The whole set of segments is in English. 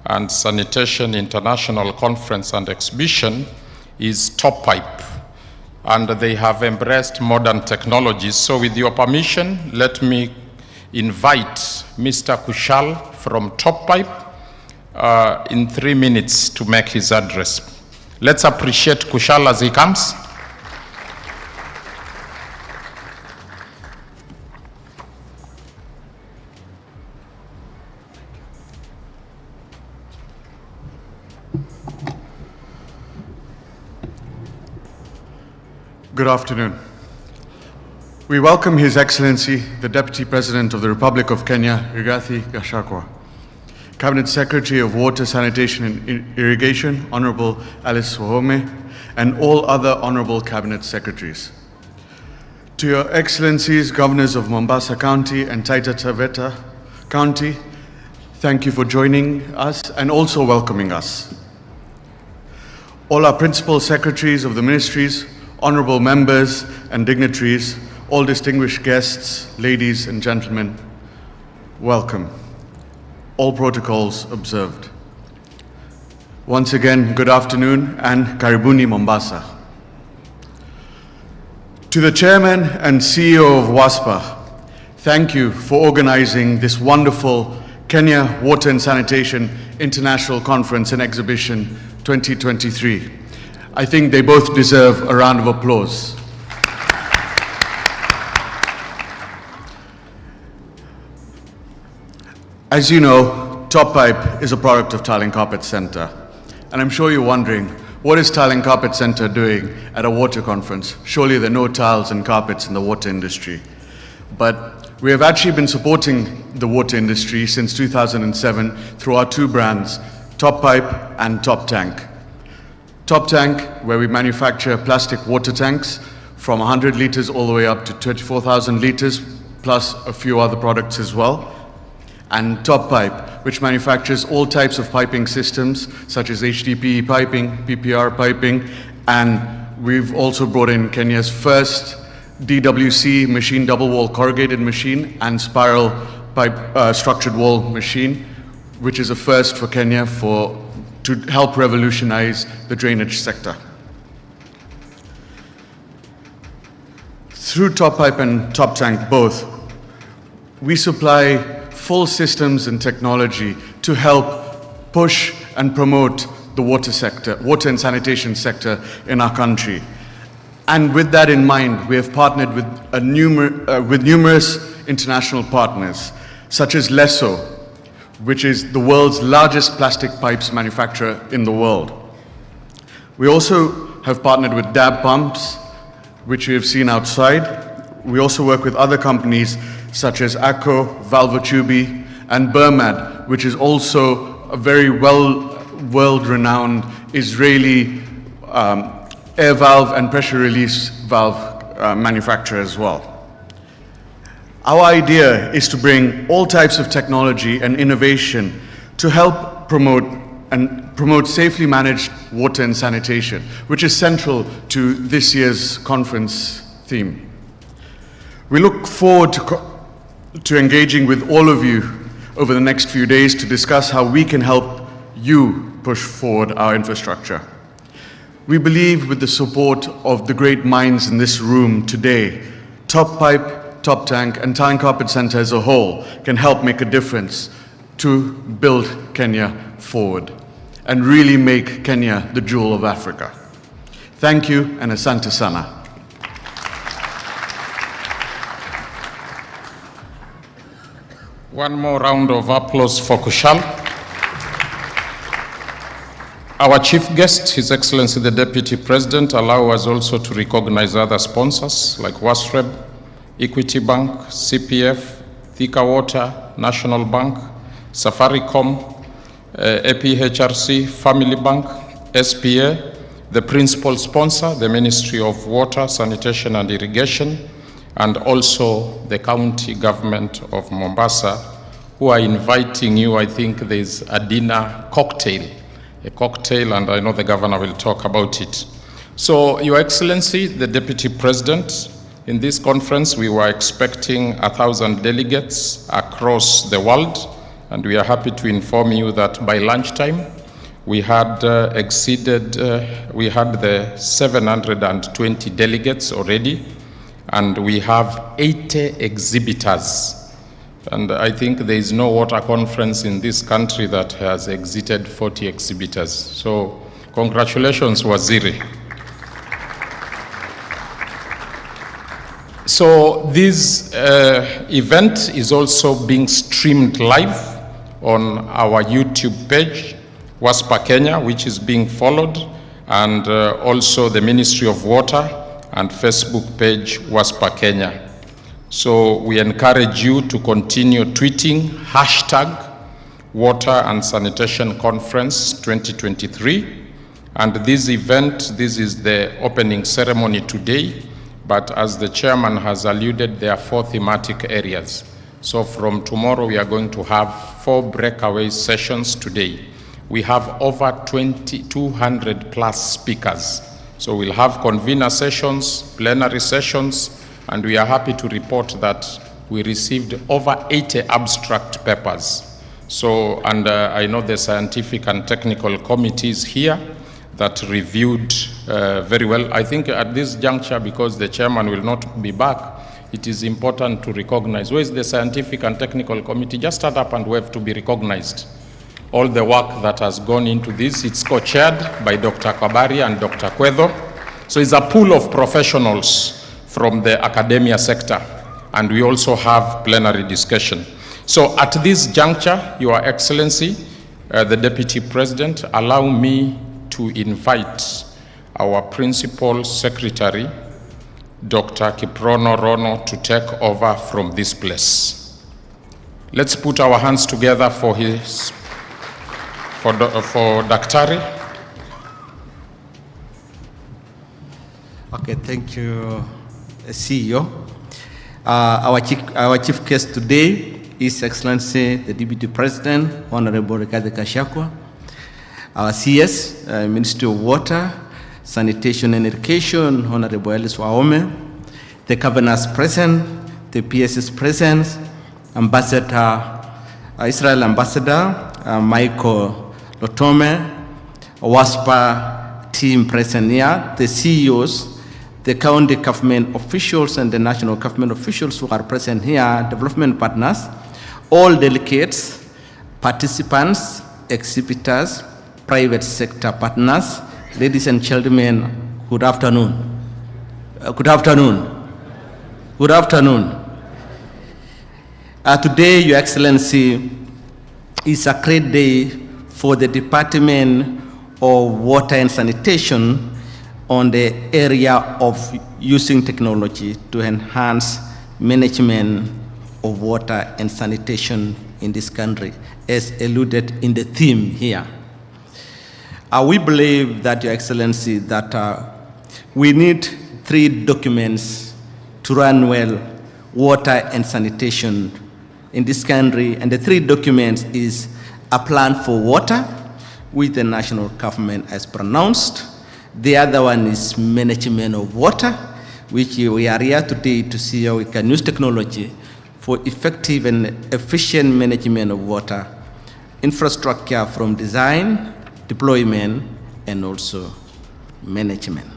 and Sanitation International Conference and Exhibition is Top Pipe, and they have embraced modern technologies. So with your permission, let me invite Mr. Kushal from Top Pipe in 3 minutes to make his address. Let's appreciate Kushal as he comes. Good afternoon. We welcome His Excellency, the Deputy President of the Republic of Kenya, Rigathi Gachagua, Cabinet Secretary of Water, Sanitation and Irrigation, Honorable Alice Wahome, and all other Honorable Cabinet Secretaries. To Your Excellencies, Governors of Mombasa County and Taita Taveta County, thank you for joining us and also welcoming us. All our Principal Secretaries of the Ministries, honorable members and dignitaries, all distinguished guests, ladies and gentlemen, welcome. All protocols observed. Once again, good afternoon and karibuni Mombasa. To the Chairman and CEO of WASPA, thank you for organizing this wonderful Kenya Water and Sanitation International Conference and Exhibition 2023. I think they both deserve a round of applause. As you know, Top Pipe is a product of Tile and Carpet Center. And I'm sure you're wondering, what is Tile and Carpet Center doing at a water conference? Surely there are no tiles and carpets in the water industry. But we have actually been supporting the water industry since 2007 through our two brands, Top Pipe and Top Tank. Top Tank, where we manufacture plastic water tanks from 100 liters all the way up to 24,000 liters, plus a few other products as well. And Top Pipe, which manufactures all types of piping systems, such as HDPE piping, PPR piping, and we've also brought in Kenya's first DWC machine, double wall corrugated machine, and spiral pipe structured wall machine, which is a first for Kenya to help revolutionize the drainage sector. Through Top Pipe and Top Tank both, we supply full systems and technology to help push and promote the water sector, water and sanitation sector in our country. And with that in mind, we have partnered with numerous international partners, such as Lesso, which is the world's largest plastic pipes manufacturer in the world. We also have partnered with DAB Pumps, which we have seen outside. We also work with other companies such as ACO, Valvotubi, and Burmad, which is also a very world-renowned Israeli air valve and pressure release valve manufacturer as well. Our idea is to bring all types of technology and innovation to help promote safely managed water and sanitation, which is central to this year's conference theme. We look forward to engaging with all of you over the next few days to discuss how we can help you push forward our infrastructure. We believe with the support of the great minds in this room today, Top Pipe, Top Tank, and Tile and Carpet Center as a whole can help make a difference to build Kenya forward and really make Kenya the jewel of Africa. Thank you, and asante sana. One more round of applause for Kushal. Our chief guest, His Excellency the Deputy President, allow us also to recognize other sponsors like WASREB, Equity Bank, CPF, Thika Water, National Bank, Safaricom, APHRC, Family Bank, SPA, the principal sponsor, the Ministry of Water, Sanitation and Irrigation, and also the county government of Mombasa, who are inviting you. I think there's a dinner cocktail, and I know the governor will talk about it. So, Your Excellency, the Deputy President, in this conference we were expecting 1,000 delegates across the world, and we are happy to inform you that by lunchtime, we had we had the 720 delegates already, and we have 80 exhibitors. And I think there is no water conference in this country that has exceeded 40 exhibitors. So congratulations, Waziri. So this event is also being streamed live on our YouTube page, WASPA Kenya, which is being followed, and also the Ministry of Water and Facebook page, WASPA Kenya. So we encourage you to continue tweeting #Water and Sanitation Conference 2023. And this event, this is the opening ceremony today, but as the chairman has alluded, there are 4 thematic areas. So from tomorrow, we are going to have 4 breakaway sessions today. We have over 200 plus speakers. So we'll have convener sessions, plenary sessions, and we are happy to report that we received over 80 abstract papers. So, and I know the scientific and technical committees here that reviewed very well. I think at this juncture, because the chairman will not be back, it is important to recognize. Where is the scientific and technical committee? Just stand up and wave to be recognized. All the work that has gone into this, it's co-chaired by Dr. Kabari and Dr. Kwedo. So it's a pool of professionals from the academia sector, and we also have plenary discussion. So at this juncture, Your Excellency, the Deputy President, allow me to invite our Principal Secretary, Dr. Kiprono Rono, to take over from this place. Let's put our hands together for Daktari. Okay, thank you, CEO. Our chief guest today is Excellency the Deputy President, Honorable Rigathi Gachagua. Our CS, Ministry of Water, Sanitation and Irrigation, Honorable Ellis Waome. The Governors present, the PSS present, Ambassador, Israel Ambassador Michael Lotome, WASPA team present here, the CEOs, the county government officials and the national government officials who are present here, development partners, all delegates, participants, exhibitors, private sector partners, ladies and gentlemen, good afternoon. Good afternoon. Good afternoon. Today, Your Excellency, is a great day for the Department of Water and Sanitation on the area of using technology to enhance management of water and sanitation in this country, as alluded in the theme here. We believe that, Your Excellency, that we need 3 documents to run well water and sanitation in this country, and the 3 documents is a plan for water, which the national government has pronounced. The other one is management of water, which we are here today to see how we can use technology for effective and efficient management of water, infrastructure from design, deployment, and also management.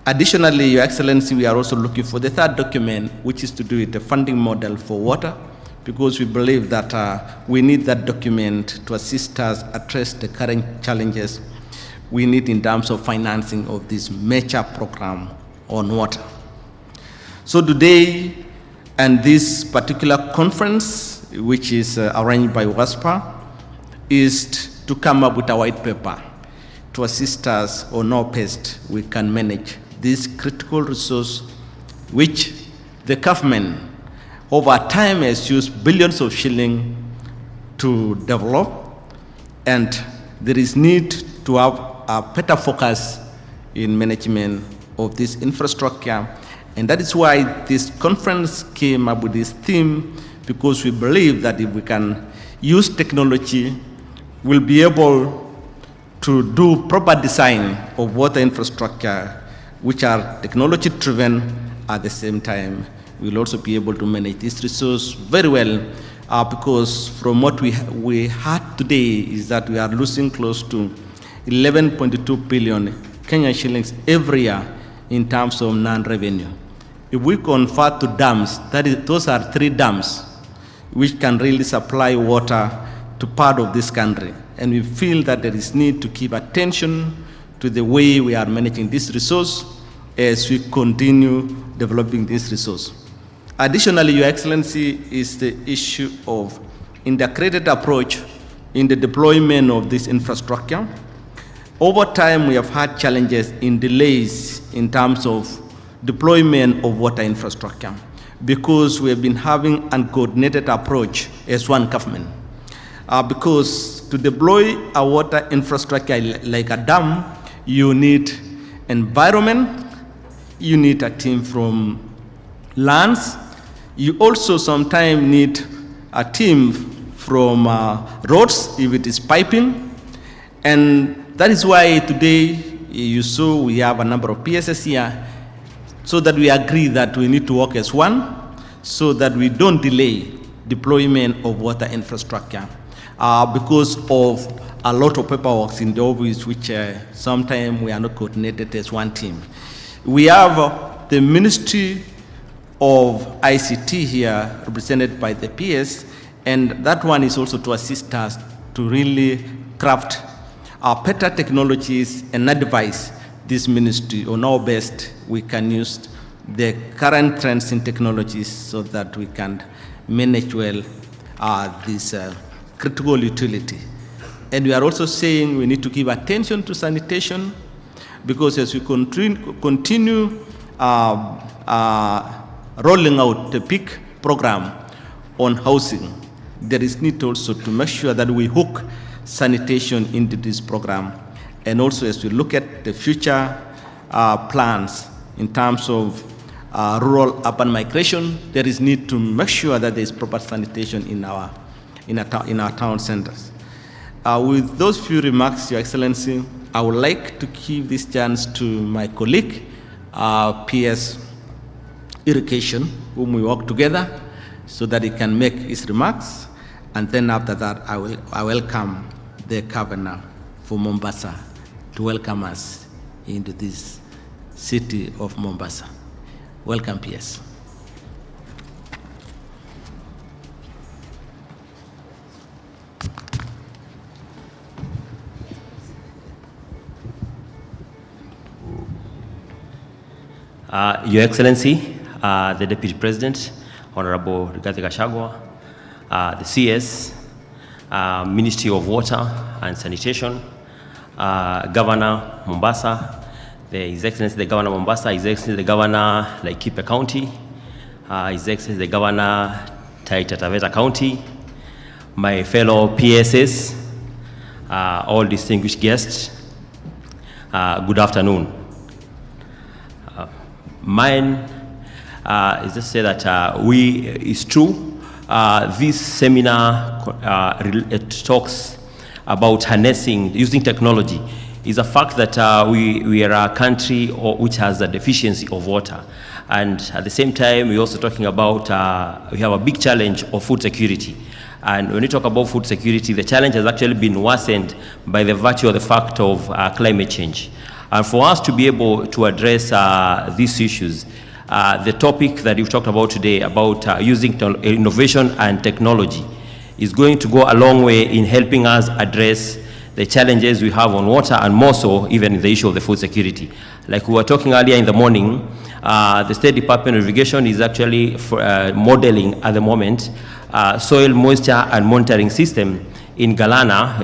Additionally, Your Excellency, we are also looking for the 3rd document, which is to do with the funding model for water, because we believe that we need that document to assist us address the current challenges we need in terms of financing of this major program on water. So today, and this particular conference, which is arranged by WASPA, is to come up with a white paper to assist us on how best we can manage this critical resource, which the government over time has used billions of shillings to develop, and there is need to have a better focus in management of this infrastructure. And that is why this conference came up with this theme, because we believe that if we can use technology, we'll be able to do proper design of water infrastructure, which are technology-driven. At the same time, we'll also be able to manage this resource very well because from what we had today is that we are losing close to 11.2 billion Kenyan shillings every year in terms of non-revenue. If we convert to dams, those are 3 dams which can really supply water to part of this country. And we feel that there is need to keep attention to the way we are managing this resource as we continue developing this resource. Additionally, Your Excellency, is the issue of integrated approach in the deployment of this infrastructure. Over time, we have had challenges in delays in terms of deployment of water infrastructure because we have been having an uncoordinated approach as one government. Because to deploy a water infrastructure like a dam, you need environment, you need a team from lands, you also sometimes need a team from roads if it is piping, and that is why today you saw we have a number of PSS here, so that we agree that we need to work as one, so that we don't delay deployment of water infrastructure because of a lot of paperwork in the office, which sometimes we are not coordinated as one team. We have the Ministry of ICT here, represented by the PS, and that one is also to assist us to really craft better technologies and advise this ministry on how best we can use the current trends in technologies so that we can manage well this critical utility. And we are also saying we need to give attention to sanitation, because as we continue rolling out the PIC program on housing, there is need also to make sure that we hook sanitation into this program. And also as we look at the future plans in terms of rural-urban migration, there is need to make sure that there is proper sanitation in our town centers. With those few remarks, Your Excellency, I would like to give this chance to my colleague, PS Irrigation, whom we work together, so that he can make his remarks. And then after that, I welcome the Governor for Mombasa to welcome us into this city of Mombasa. Welcome, PS. Your Excellency, the Deputy President, Honorable Gachagua, the CS, Ministry of Water and Sanitation, Governor Mombasa, His Excellency the Governor Mombasa, His Excellency the Governor Laikipia County, His Excellency the Governor Taita Taveta County, my fellow PSs, all distinguished guests, good afternoon. Mine is just say that it's true. This seminar it talks about harnessing, using technology. Is a fact that we are a country which has a deficiency of water. And at the same time, we're also talking about, we have a big challenge of food security. And when we talk about food security, the challenge has actually been worsened by the virtue of the fact of climate change. And for us to be able to address these issues, the topic that you've talked about today about using innovation and technology is going to go a long way in helping us address the challenges we have on water, and more so even in the issue of the food security. Like we were talking earlier in the morning, the State Department of Irrigation is actually modeling at the moment soil moisture and monitoring system in Galana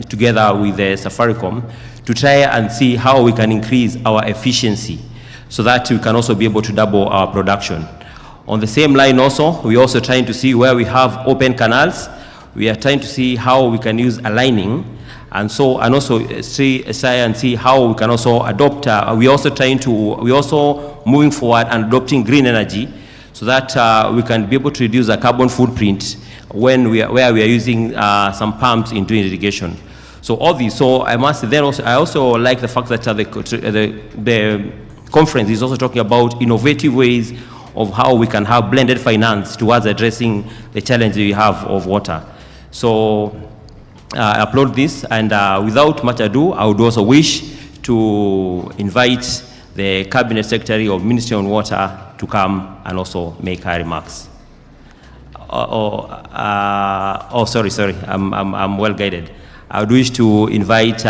together with the Safaricom to try and see how we can increase our efficiency so that we can also be able to double our production. On the same line also, we're also trying to see where we have open canals. We are trying to see how we can use aligning, and also try and see how we can also adopt. We're also moving forward and adopting green energy, so that we can be able to reduce the carbon footprint where we are using some pumps in doing irrigation. So all these. So I must then also I also like the fact that the conference is also talking about innovative ways of how we can have blended finance towards addressing the challenge we have of water. So I applaud this, and without much ado, I would also wish to invite the Cabinet Secretary of Ministry on Water to come and also make her remarks. Sorry, I'm well guided. I would wish to invite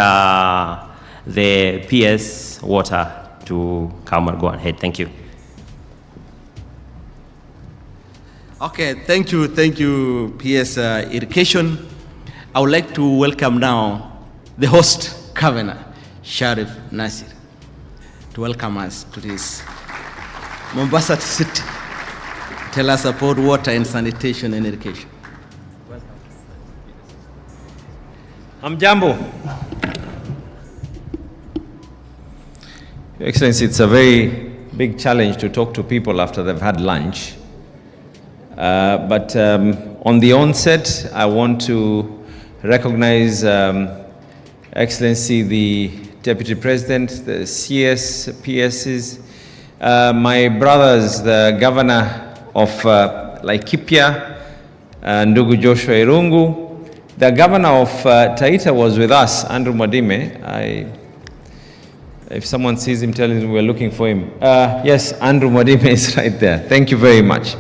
the PS Water to come and go ahead. Thank you. Okay, thank you, PS Irrigation. I would like to welcome now the host governor, Sharif Nasir, to welcome us to this Mombasa city. Tell us about water and sanitation and irrigation. Hamjambo. Your Excellency, it's a very big challenge to talk to people after they've had lunch. But on the onset, I want to recognize Excellency the Deputy President, the CS, PSs, my brothers, the Governor of Laikipia, Ndugu Joshua Irungu. The Governor of Taita was with us, Andrew Mwadime. If someone sees him, tell him we're looking for him. Yes, Andrew Mwadime is right there. Thank you very much.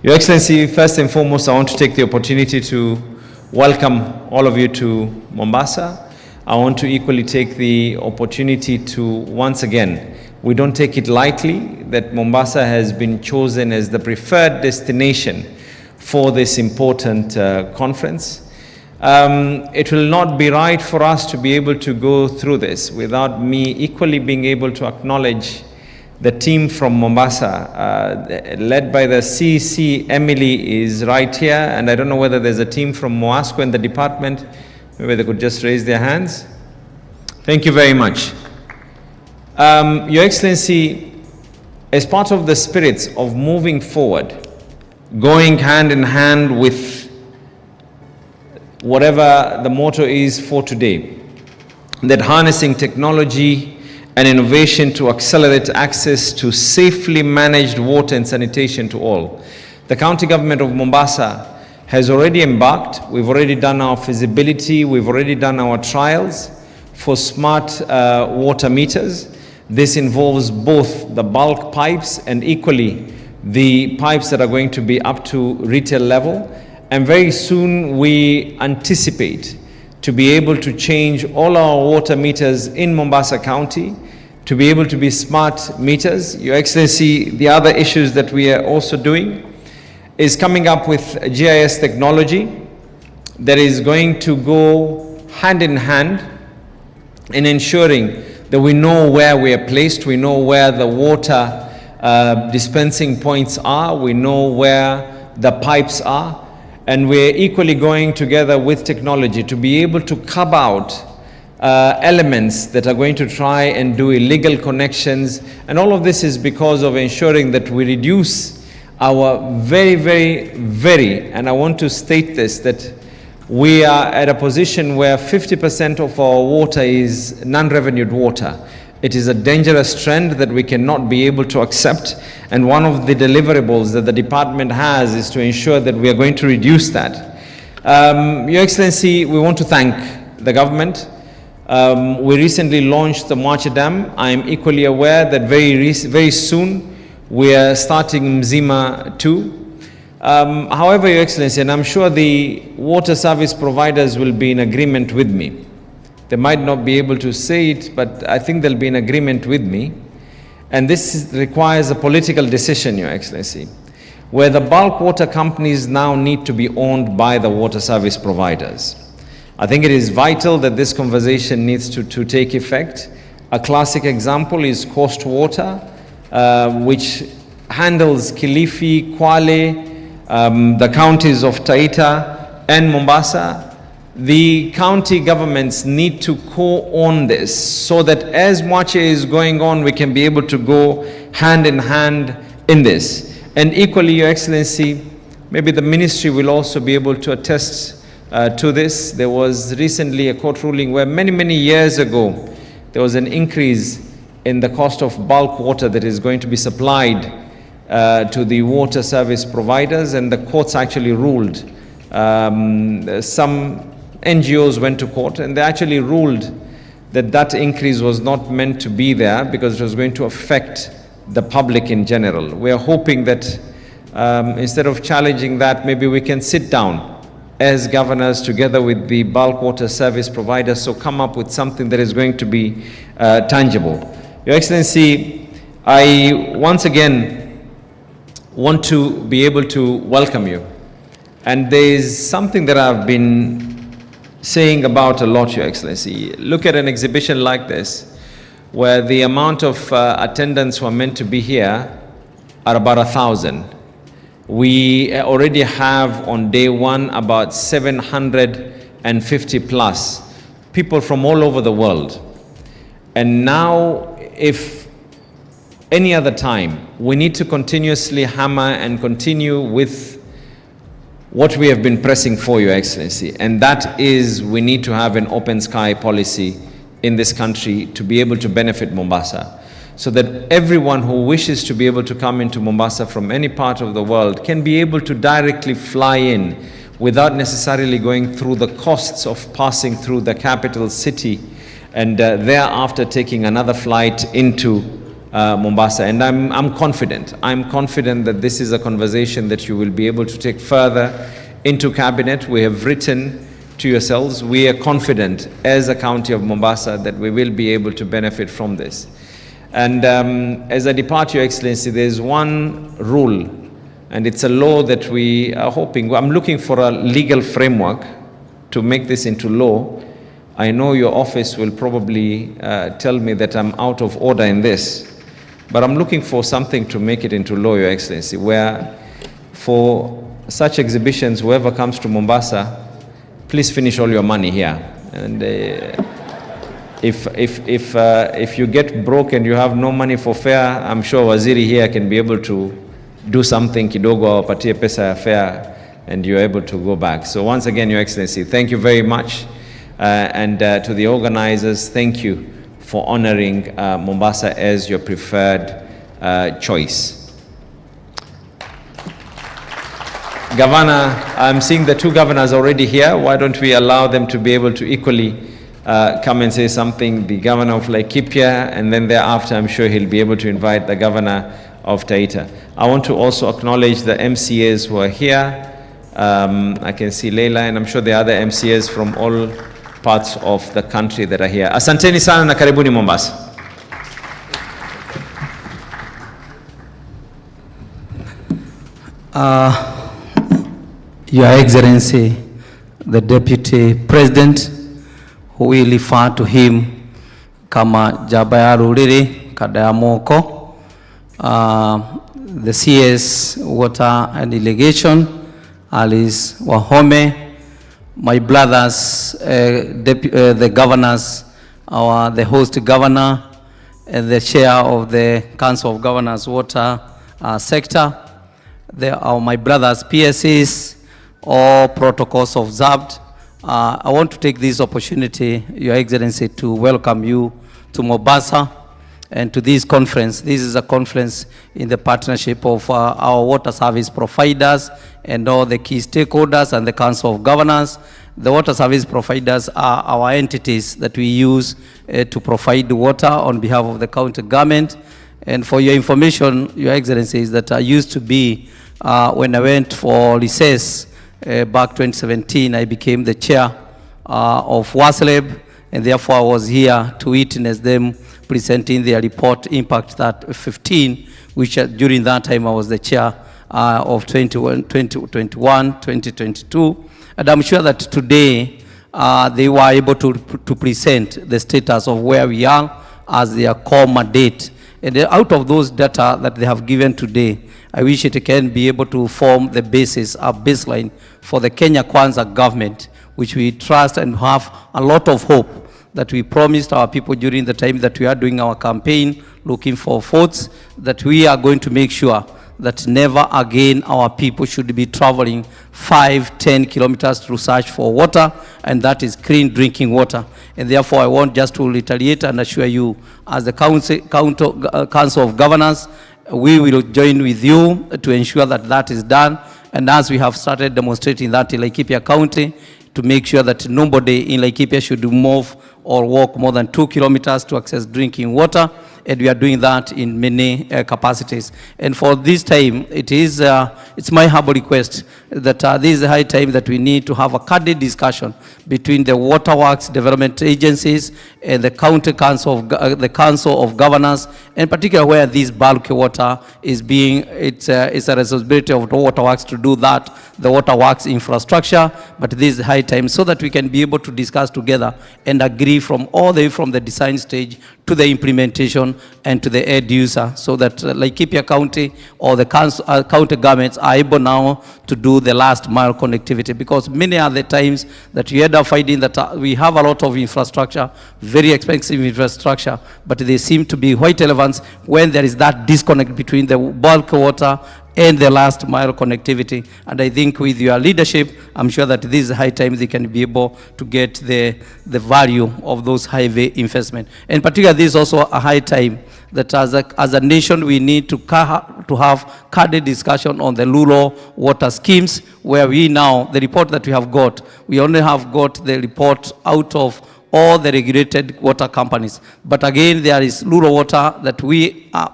Your Excellency, first and foremost, I want to take the opportunity to welcome all of you to Mombasa. I want to equally take the opportunity to, once again, we don't take it lightly that Mombasa has been chosen as the preferred destination for this important conference. It will not be right for us to be able to go through this without me equally being able to acknowledge the team from Mombasa, led by the CC. Emily is right here, and I don't know whether there's a team from Moasco in the department. Maybe they could just raise their hands. Thank you very much. Your Excellency, as part of the spirits of moving forward, going hand in hand with whatever the motto is for today, that harnessing technology and innovation to accelerate access to safely managed water and sanitation to all. The county government of Mombasa has already embarked. We've already done our feasibility. We've already done our trials for smart water meters. This involves both the bulk pipes and equally the pipes that are going to be up to retail level. And very soon we anticipate to be able to change all our water meters in Mombasa County to be able to be smart meters. Your Excellency, the other issues that we are also doing is coming up with GIS technology that is going to go hand in hand in ensuring that we know where we are placed, we know where the water dispensing points are, we know where the pipes are, and we're equally going together with technology to be able to curb out elements that are going to try and do illegal connections. And all of this is because of ensuring that we reduce our very, and I want to state this, that we are at a position where 50% of our water is non-revenued water. It is a dangerous trend that we cannot be able to accept, and one of the deliverables that the department has is to ensure that we are going to reduce that. Your Excellency, we want to thank the government. We recently launched the Mwache Dam. I am equally aware that very soon we are starting Mzima 2. However, Your Excellency, and I'm sure the water service providers will be in agreement with me. They might not be able to say it, but I think they'll be in agreement with me. And this requires a political decision, Your Excellency, where the bulk water companies now need to be owned by the water service providers. I think it is vital that this conversation needs to take effect. A classic example is Coast Water, which handles Kilifi, Kwale, the counties of Taita and Mombasa. The county governments need to co-own this so that as Mwache is going on, we can be able to go hand in hand in this. And equally, Your Excellency, maybe the ministry will also be able to attest to this. There was recently a court ruling where many years ago, there was an increase in the cost of bulk water that is going to be supplied to the water service providers, and the courts actually ruled. Some NGOs went to court and they actually ruled that that increase was not meant to be there because it was going to affect the public in general. We are hoping that instead of challenging that, maybe we can sit down as governors together with the bulk water service providers, so come up with something that is going to be tangible. Your Excellency, I once again want to be able to welcome you. And there is something that I've been saying about a lot, Your Excellency. Look at an exhibition like this, where the amount of attendants who are meant to be here are about 1,000. We already have on day one about 750 plus people from all over the world. And now, if any other time, we need to continuously hammer and continue with what we have been pressing for, Your Excellency, and that is we need to have an open sky policy in this country to be able to benefit Mombasa, so that everyone who wishes to be able to come into Mombasa from any part of the world can be able to directly fly in without necessarily going through the costs of passing through the capital city and thereafter taking another flight into Mombasa. And I'm confident that this is a conversation that you will be able to take further into cabinet. We have written to yourselves. We are confident as a county of Mombasa that we will be able to benefit from this. And as I depart, Your Excellency, there's one rule, and it's a law that we are hoping. I'm looking for a legal framework to make this into law. I know your office will probably tell me that I'm out of order in this, but I'm looking for something to make it into law, Your Excellency, where for such exhibitions, whoever comes to Mombasa, please finish all your money here. And if you get broke and you have no money for fare, I'm sure Waziri here can be able to do something kidogo, awapatie pesa ya fare, and you're able to go back. So once again, Your Excellency, thank you very much. And to the organizers, thank you for honoring Mombasa as your preferred choice. Governor, I'm seeing the two governors already here. Why don't we allow them to be able to equally come and say something? The governor of Laikipia, and then thereafter I'm sure he'll be able to invite the governor of Taita. I want to also acknowledge the MCAs who are here. I can see Leila, and I'm sure there are other MCAs from all parts of the country that are here. Asanteni sana na karibuni Mombasa. Your Excellency, the Deputy President, who we refer to him kama Jabaya Ruriri Kadayamoko, the CS Water and Irrigation, Alice Wahome, my brothers, the governors, the host governor, and the chair of the Council of Governors Water sector. They are my brothers, PSCs, all protocols observed. I want to take this opportunity, Your Excellency, to welcome you to Mombasa and to this conference. This is a conference in the partnership of our water service providers and all the key stakeholders and the Council of Governors. The water service providers are our entities that we use to provide the water on behalf of the county government. And for your information, Your Excellency, is that I used to be, when I went for recess back 2017, I became the chair of WASLEB, and therefore I was here to witness them presenting their report, Impact that 15, which during that time I was the chair of 2021-2022. And I'm sure that today they were able to present the status of where we are as their core mandate. And out of those data that they have given today, I wish it can be able to form the basis, a baseline for the Kenya Kwanza government, which we trust and have a lot of hope that we promised our people during the time that we are doing our campaign, looking for votes, that we are going to make sure that never again our people should be traveling 5-10 kilometers to search for water, and that is clean drinking water. And therefore I want just to reiterate and assure you, as the Council of Governors we will join with you to ensure that that is done. And as we have started demonstrating that in Laikipia County, to make sure that nobody in Laikipia should move or walk more than 2 kilometers to access drinking water. And we are doing that in many capacities. And for this time, it's my humble request that this is a high time that we need to have a candid discussion between the waterworks development agencies and the county council of the council of governors, and particularly where this bulk water is being, it's a responsibility of the waterworks to do that, the waterworks infrastructure. But this is high time so that we can be able to discuss together and agree from all the way from the design stage to the implementation and to the end user, so that Laikipia County or the county governments are able now to do the last mile connectivity. Because many are the times that we end up finding that we have a lot of infrastructure, very expensive infrastructure, but they seem to be quite relevant when there is that disconnect between the bulk water and the last mile connectivity. And I think with your leadership, I'm sure that this is high time they can be able to get the value of those highway investment. And particularly, this is also a high time that as a nation, we need to have candid discussion on the rural water schemes, where we now, the report that we have got, we only have got the report out of all the regulated water companies. But again, there is rural water that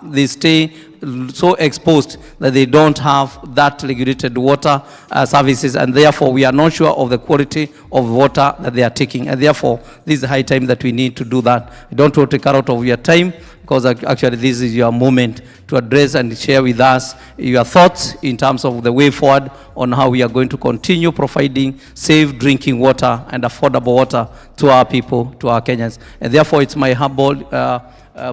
they stay so exposed that they don't have that regulated water services, and therefore we are not sure of the quality of water that they are taking. And therefore, this is a high time that we need to do that. I don't want to take out of your time, because actually this is your moment to address and share with us your thoughts in terms of the way forward on how we are going to continue providing safe drinking water and affordable water to our people, to our Kenyans. And therefore, it's my humble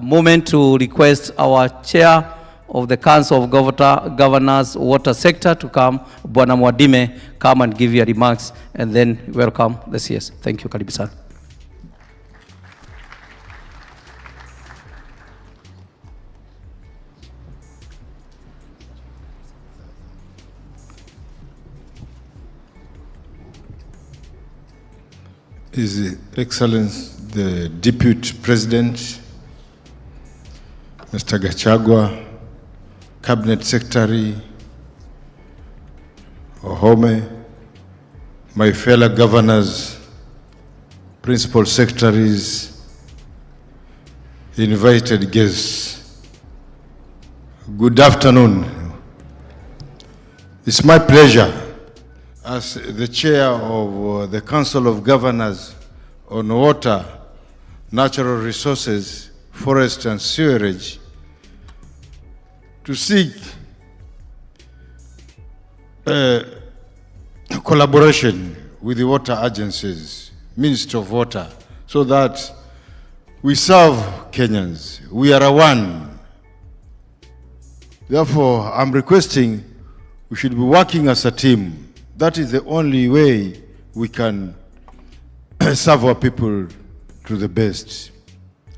moment to request our chair of the Council of Governors Water Sector to come, Bwana Mwadime, come and give your remarks, and then welcome the CS. Thank you, karibu sana. His Excellency the Deputy President, Mr. Gachagua, Cabinet Secretary, Ohome, my fellow governors, principal secretaries, invited guests, good afternoon. It's my pleasure as the chair of the Council of Governors on Water, Natural Resources, Forest and Sewerage to seek collaboration with the water agencies, Ministry of Water, so that we serve Kenyans. We are one. Therefore, I'm requesting we should be working as a team. That is the only way we can serve our people to the best.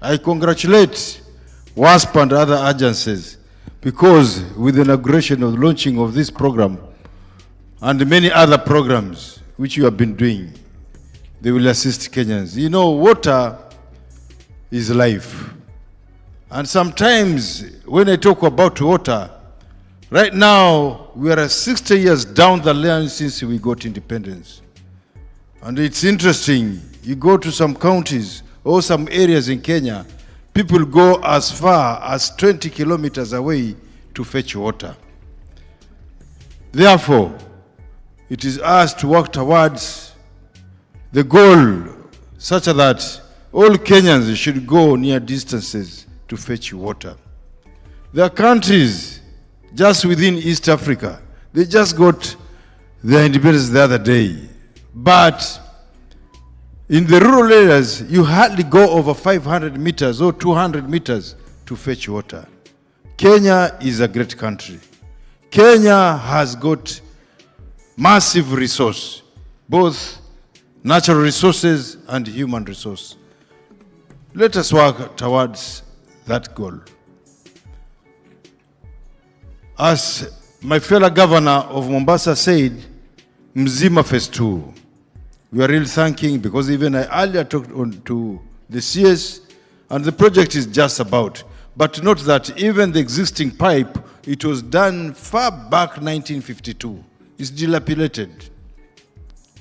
I congratulate WASP and other agencies, because with the inauguration of the launching of this program and many other programs which you have been doing, they will assist Kenyans. You know, water is life. And sometimes when I talk about water, right now we are 60 years down the line since we got independence. And it's interesting, you go to some counties or some areas in Kenya, people go as far as 20 kilometers away to fetch water. Therefore, it is us to work towards the goal such that all Kenyans should go near distances to fetch water. There are countries just within East Africa, they just got their independence the other day. But in the rural areas, you hardly go over 500 meters or 200 meters to fetch water. Kenya is a great country. Kenya has got massive resource, both natural resources and human resource. Let us work towards that goal. As my fellow governor of Mombasa said, Mzima Phase 2. We are really thanking, because even I earlier talked to the CS, and the project is just about. But note that even the existing pipe, it was done far back 1952. It's dilapidated.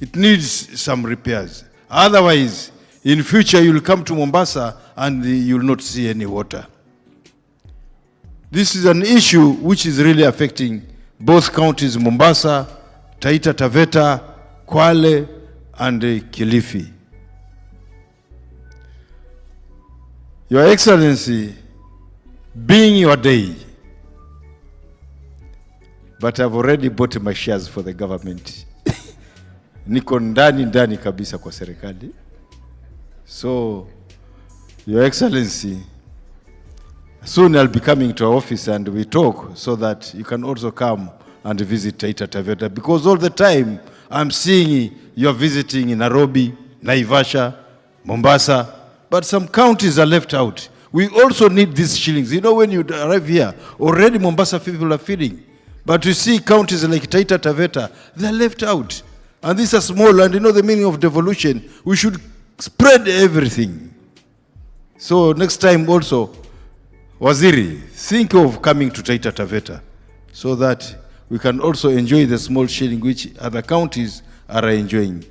It needs some repairs. Otherwise, in future, you'll come to Mombasa and you'll not see any water. This is an issue which is really affecting both counties, Mombasa, Taita Taveta, Kwale, and Kilifi. Your Excellency, being your day, but I've already bought my shares for the government. Niko ndani kabisa kwa serikali. So, Your Excellency, soon I'll be coming to our office and we talk so that you can also come and visit Taita Taveta, because all the time I'm seeing you're visiting in Nairobi, Naivasha, Mombasa, but some counties are left out. We also need these shillings. You know, when you arrive here, already Mombasa people are feeling. But you see counties like Taita Taveta, they're left out. And these are small, and you know the meaning of devolution. We should spread everything. So next time also, Waziri, think of coming to Taita Taveta so that we can also enjoy the small shilling which other counties are enjoying.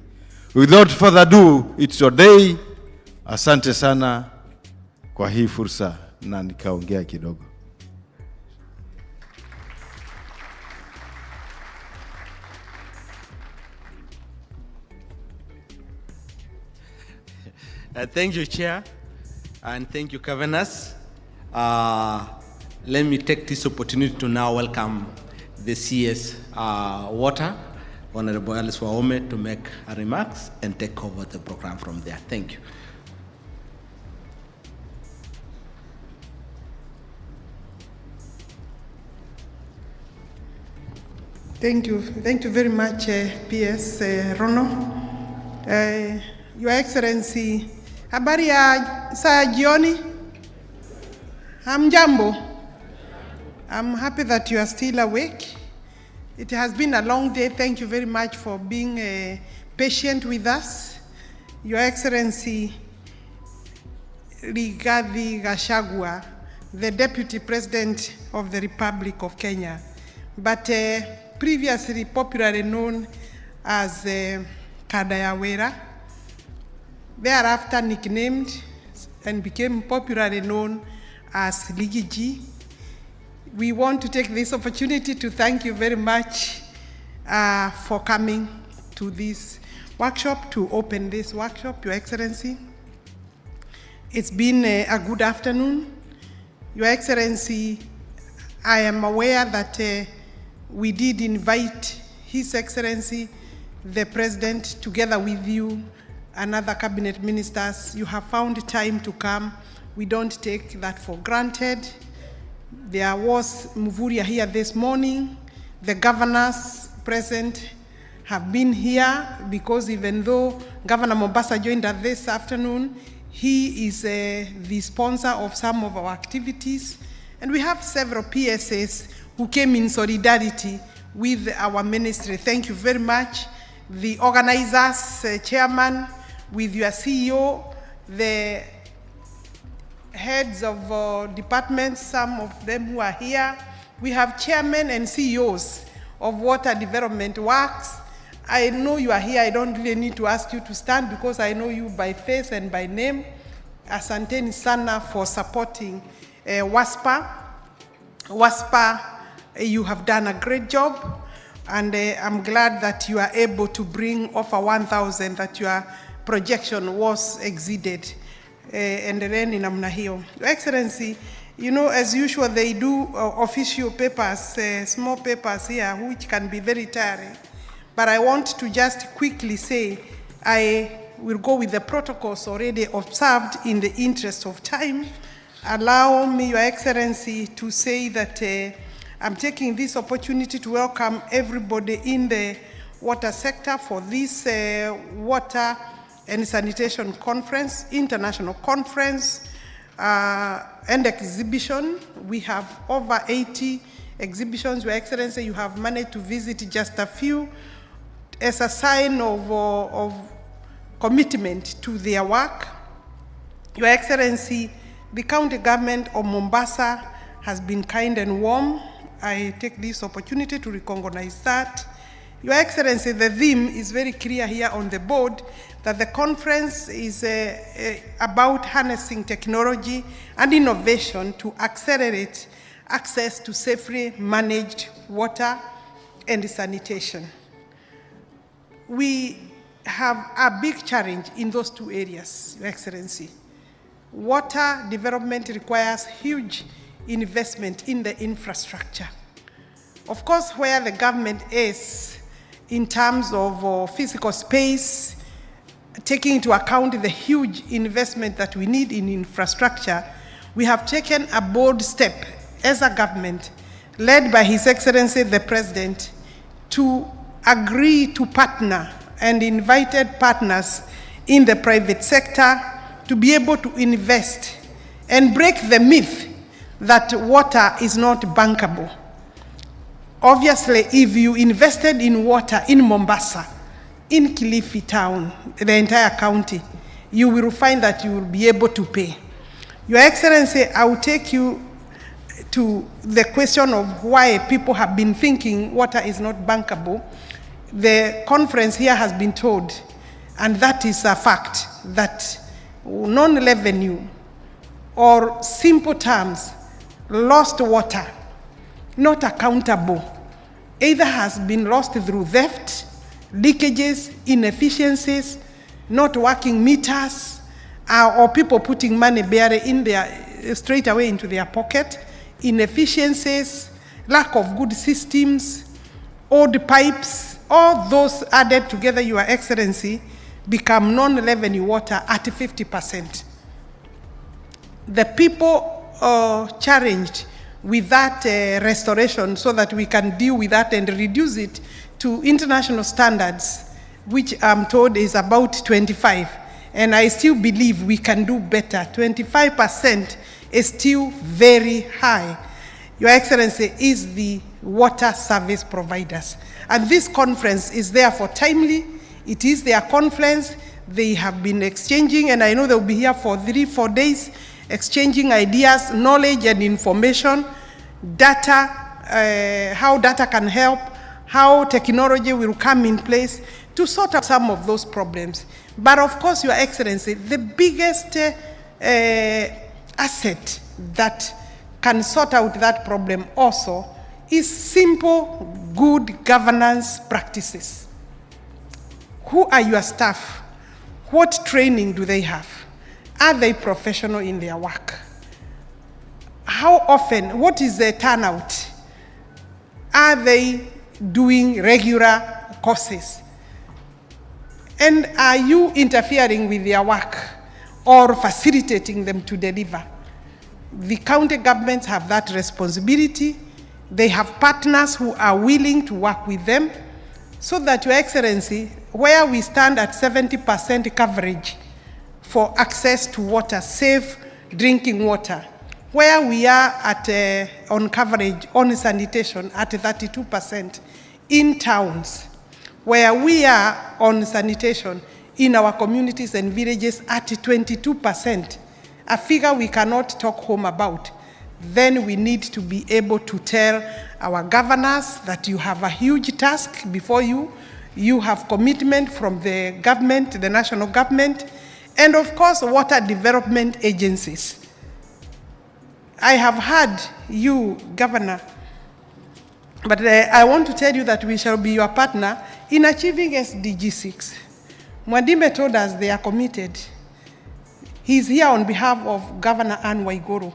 Without further ado, it's your day. Asante sana kwa hii fursa na nikaongea kidogo. Thank you, Chair, and thank you, Governors. Let me take this opportunity to now welcome the CS Water, Honorable Alice Waume, to make her remarks and take over the program from there. Thank you. Thank you very much, PS Rono. Your Excellency, habari ya saa jioni? Hamjambo? I'm happy that you are still awake. It has been a long day. Thank you very much for being patient with us. Your Excellency, Rigathi Gachagua, the Deputy President of the Republic of Kenya, but previously popularly known as Kadayawera, thereafter nicknamed and became popularly known as Ligiji. We want to take this opportunity to thank you very much for coming to this workshop, to open this workshop, Your Excellency. It's been a good afternoon. Your Excellency, I am aware that we did invite His Excellency, the President, together with you and other cabinet ministers. You have found time to come. We don't take that for granted. There was Muvuria here this morning. The governors present have been here because even though Governor Mombasa joined us this afternoon, he is the sponsor of some of our activities. And we have several PSAs who came in solidarity with our ministry. Thank you very much. The organizers, Chairman, with your CEO, the heads of departments, some of them who are here. We have chairmen and CEOs of water development works. I know you are here. I don't really need to ask you to stand because I know you by face and by name. Asanteni sana for supporting WASPA. WASPA, you have done a great job, and I'm glad that you are able to bring over 1,000, that your projection was exceeded. And then in namna hiyo. Your Excellency, you know, as usual, they do official papers, small papers here, which can be very tiring. But I want to just quickly say, I will go with the protocols already observed in the interest of time. Allow me, Your Excellency, to say that I'm taking this opportunity to welcome everybody in the water sector for this water and sanitation conference, international conference and exhibition. We have over 80 exhibitions. Your Excellency, you have managed to visit just a few as a sign of commitment to their work. Your Excellency, The county government of Mombasa has been kind and warm. I take this opportunity to recognize that. Your Excellency, the theme is very clear here on the board that the conference is about harnessing technology and innovation to accelerate access to safely managed water and sanitation. We have a big challenge in those two areas, Your Excellency. Water development requires huge investment in the infrastructure. Of course, where the government is in terms of physical space, taking into account the huge investment that we need in infrastructure, we have taken a bold step as a government, led by His Excellency the President, to agree to partner and invited partners in the private sector to be able to invest and break the myth that water is not bankable. Obviously, if you invested in water in Mombasa, in Kilifi town, the entire county, you will find that you will be able to pay. Your Excellency, I will take you to the question of why people have been thinking water is not bankable. The conference here has been told, and that is a fact, that non-revenue, or simple terms, lost water, not accountable, either has been lost through theft, leakages, inefficiencies, not working meters, or people putting money straight away into their pocket, inefficiencies, lack of good systems, old pipes, all those added together, Your Excellency, become non-revenue water at 50%. The people challenged with that restoration so that we can deal with that and reduce it to international standards, which I'm told is about 25. And I still believe we can do better. 25% is still very high. Your Excellency, is the water service providers. And this conference is therefore timely. It is their conference. They have been exchanging, and I know they'll be here for 3-4 days, exchanging ideas, knowledge and information, data, how data can help, how technology will come in place to sort out some of those problems. But of course, Your Excellency, the biggest asset that can sort out that problem also is simple, good governance practices. Who are your staff? What training do they have? Are they professional in their work? How often, what is their turnout? Are they doing regular courses? And are you interfering with their work or facilitating them to deliver? The county governments have that responsibility. They have partners who are willing to work with them so that, Your Excellency, where we stand at 70% coverage for access to water, safe drinking water, where we are at on coverage on sanitation at 32% in towns, where we are on sanitation in our communities and villages at 22%, a figure we cannot talk home about, then we need to be able to tell our governors that you have a huge task before you. You have commitment from the government, the national government, and of course, water development agencies. I have heard you, Governor, but I want to tell you that we shall be your partner in achieving SDG 6. Mwadime told us they are committed. He's here on behalf of Governor Anne Waiguru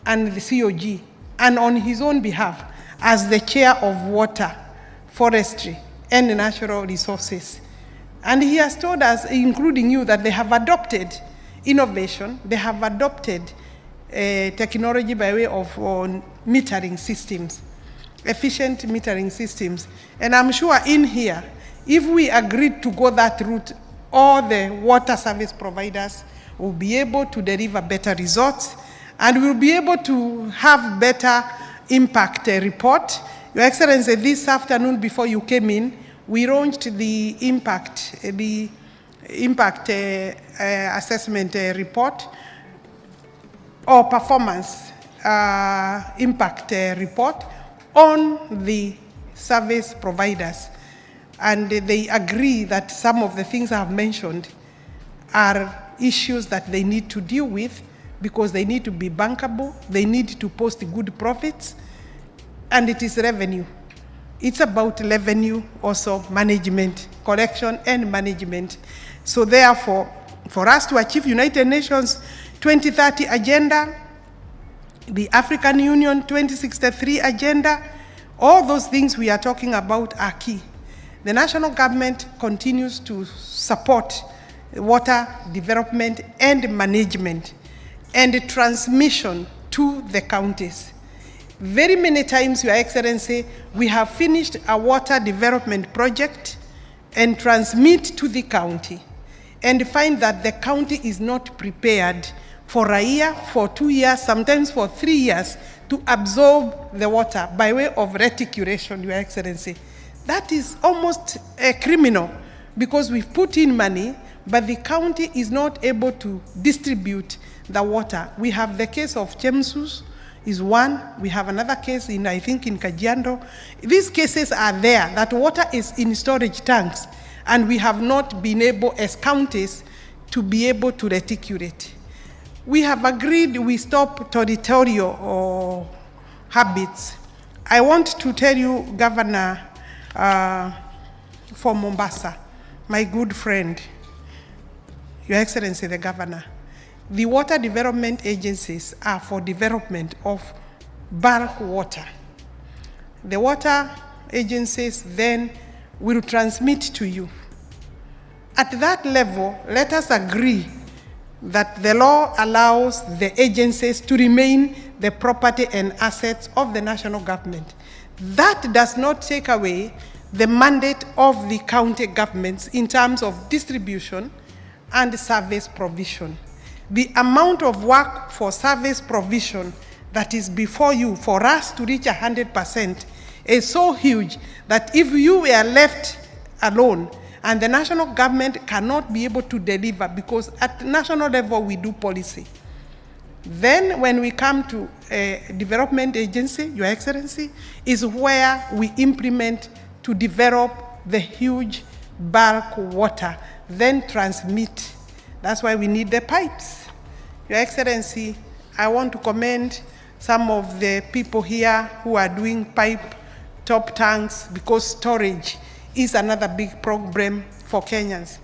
and the COG, and on his own behalf as the chair of water, forestry, and natural resources. And he has told us, including you, that they have adopted innovation, they have adopted technology by way of metering systems, efficient metering systems. And I'm sure in here, if we agreed to go that route, all the water service providers will be able to deliver better results, and we'll be able to have better impact report. Your Excellency, this afternoon before you came in, we launched the impact assessment report. or performance impact report on the service providers. And they agree that some of the things I have mentioned are issues that they need to deal with because they need to be bankable, they need to post good profits, and it is revenue. It's about revenue, also management, collection and management. So therefore, for us to achieve United Nations 2030 agenda, the African Union 2063 agenda, all those things we are talking about are key. The national government continues to support water development and management and transmission to the counties. Very many times, Your Excellency, we have finished a water development project and transmit to the county and find that the county is not prepared for a year, for 2 years, sometimes for 3 years to absorb the water by way of reticulation, Your Excellency. That is almost a criminal because we've put in money, but the county is not able to distribute the water. We have the case of Chemsus is one. We have another case in, I think, in Kajiado. These cases are there, that water is in storage tanks, and we have not been able, as counties, to be able to reticulate. We have agreed we stop territorial habits. I want to tell you, Governor, for Mombasa, my good friend, Your Excellency the Governor, the water development agencies are for development of bulk water. The water agencies then will transmit to you. At that level, let us agree that the law allows the agencies to remain the property and assets of the national government. That does not take away the mandate of the county governments in terms of distribution and service provision. The amount of work for service provision that is before you for us to reach 100% is so huge that if you were left alone and the national government cannot be able to deliver, because at national level we do policy. Then when we come to a development agency, Your Excellency, is where we implement to develop the huge bulk water, then transmit. That's why we need the pipes. Your Excellency, I want to commend some of the people here who are doing pipe top tanks, because storage is another big problem for Kenyans.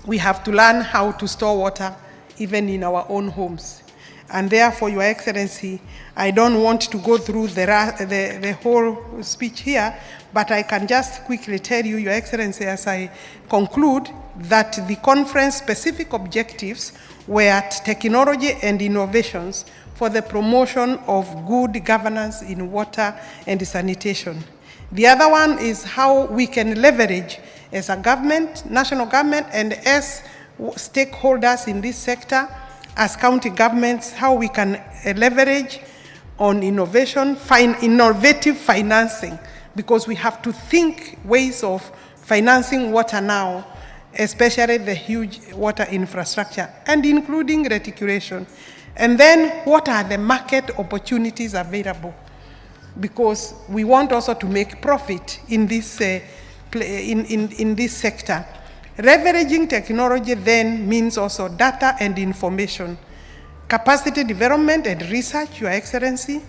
We have to learn how to store water even in our own homes. And therefore, Your Excellency, I don't want to go through the whole speech here, but I can just quickly tell you, Your Excellency, as I conclude, that the conference specific objectives were technology and innovations for the promotion of good governance in water and sanitation. The other one is how we can leverage as a government, national government, and as stakeholders in this sector, as county governments, how we can leverage on innovation, innovative financing, because we have to think ways of financing water now, especially the huge water infrastructure, and including reticulation. And then what are the market opportunities available? Because we want also to make profit in this, in this sector. Leveraging technology then means also data and information, capacity development and research, Your Excellency,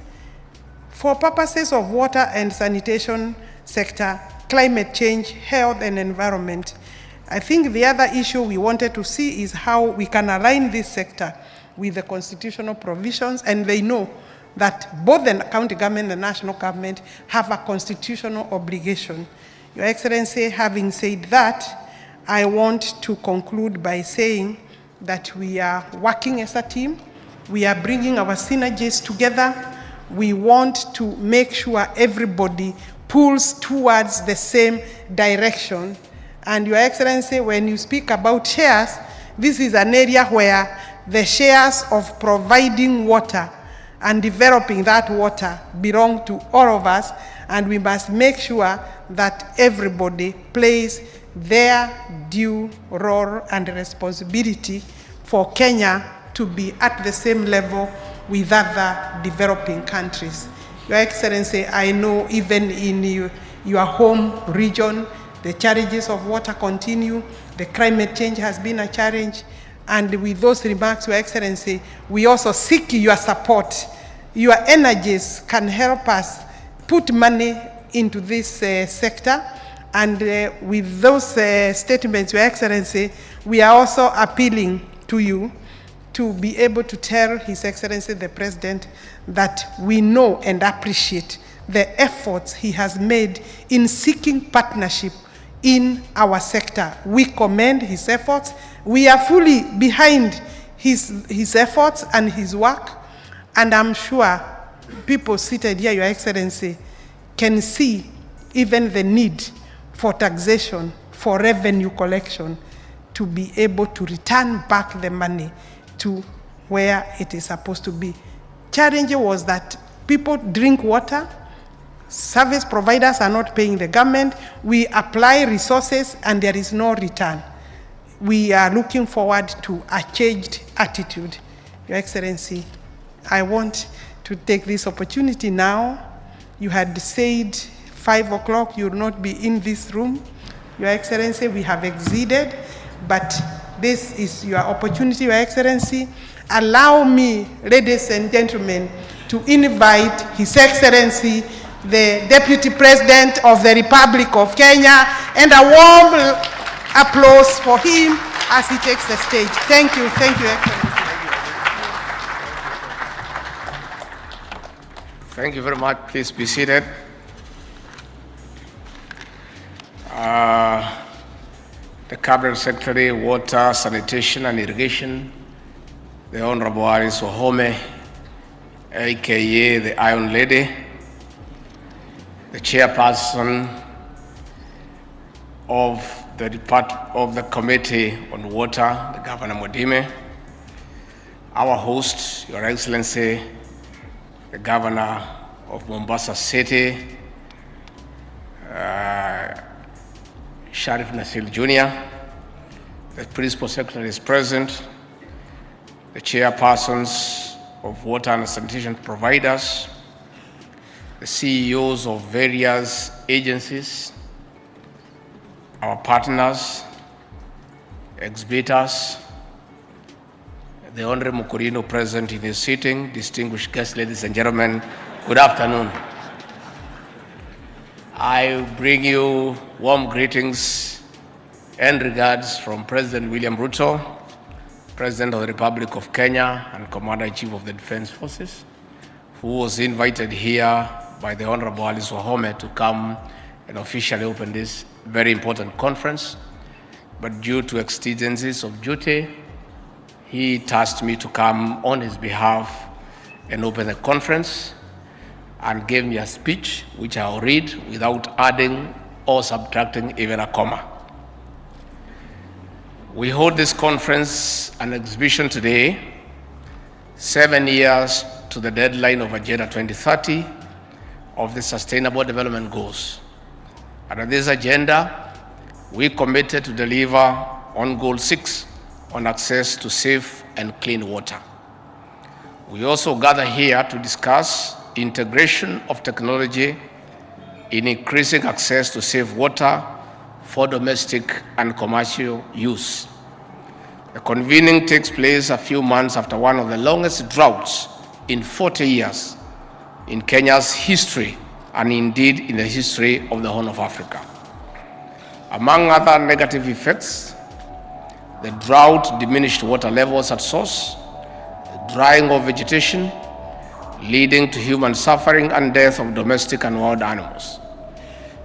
for purposes of water and sanitation sector, climate change, health and environment. I think the other issue we wanted to see is how we can align this sector with the constitutional provisions, and they know that both the county government and the national government have a constitutional obligation. Your Excellency, having said that, I want to conclude by saying that we are working as a team. We are bringing our synergies together. We want to make sure everybody pulls towards the same direction. And Your Excellency, when you speak about shares, this is an area where the shares of providing water and developing that water belong to all of us, and we must make sure that everybody plays their due role and responsibility for Kenya to be at the same level with other developing countries. Your Excellency, I know even in your home region, the challenges of water continue. The climate change has been a challenge. And with those remarks, Your Excellency, we also seek your support. Your energies can help us put money into this sector. And with those statements, Your Excellency, we are also appealing to you to be able to tell His Excellency the President that we know and appreciate the efforts he has made in seeking partnership in our sector. We commend his efforts. We are fully behind his efforts and his work, and I'm sure people seated here, Your Excellency, can see even the need for taxation, for revenue collection, to be able to return back the money to where it is supposed to be. Challenge was that people drink water, service providers are not paying the government, we apply resources and there is no return. We are looking forward to a changed attitude. Your Excellency, I want to take this opportunity now. You had said 5 o'clock you will not be in this room. Your Excellency, we have exceeded, but this is your opportunity, Your Excellency. Allow me, ladies and gentlemen, to invite His Excellency, the Deputy President of the Republic of Kenya, and a warm applause for him as he takes the stage. Thank you, Your Excellency. Thank you very much. Please be seated. The Cabinet Secretary, Water, Sanitation and Irrigation, the Honorable Alice Wahome, aka the Iron Lady, the Chairperson of the Committee on Water, the Governor Modime, our host, Your Excellency, the Governor of Mombasa City, Sharif Nasil Jr., the Principal Secretary is present, the Chairpersons of Water and Sanitation Providers, the CEOs of various agencies, our partners, exhibitors, the Honorable Mukurino present in this sitting, distinguished guests, ladies and gentlemen, good afternoon. I bring you warm greetings and regards from President William Ruto, President of the Republic of Kenya and Commander-in-Chief of the Defense Forces, who was invited here by the Honorable Alice Wahome to come and officially open this very important conference. But due to exigencies of duty, he tasked me to come on his behalf and open the conference, and gave me a speech which I'll read without adding or subtracting even a comma. We hold this conference and exhibition today, 7 years to the deadline of Agenda 2030 of the Sustainable Development Goals. Under this agenda, we committed to deliver on Goal 6 on access to safe and clean water. We also gather here to discuss integration of technology in increasing access to safe water for domestic and commercial use. The convening takes place a few months after one of the longest droughts in 40 years in Kenya's history, and indeed in the history of the Horn of Africa. Among other negative effects, the drought diminished water levels at source, the drying of vegetation, leading to human suffering and death of domestic and wild animals.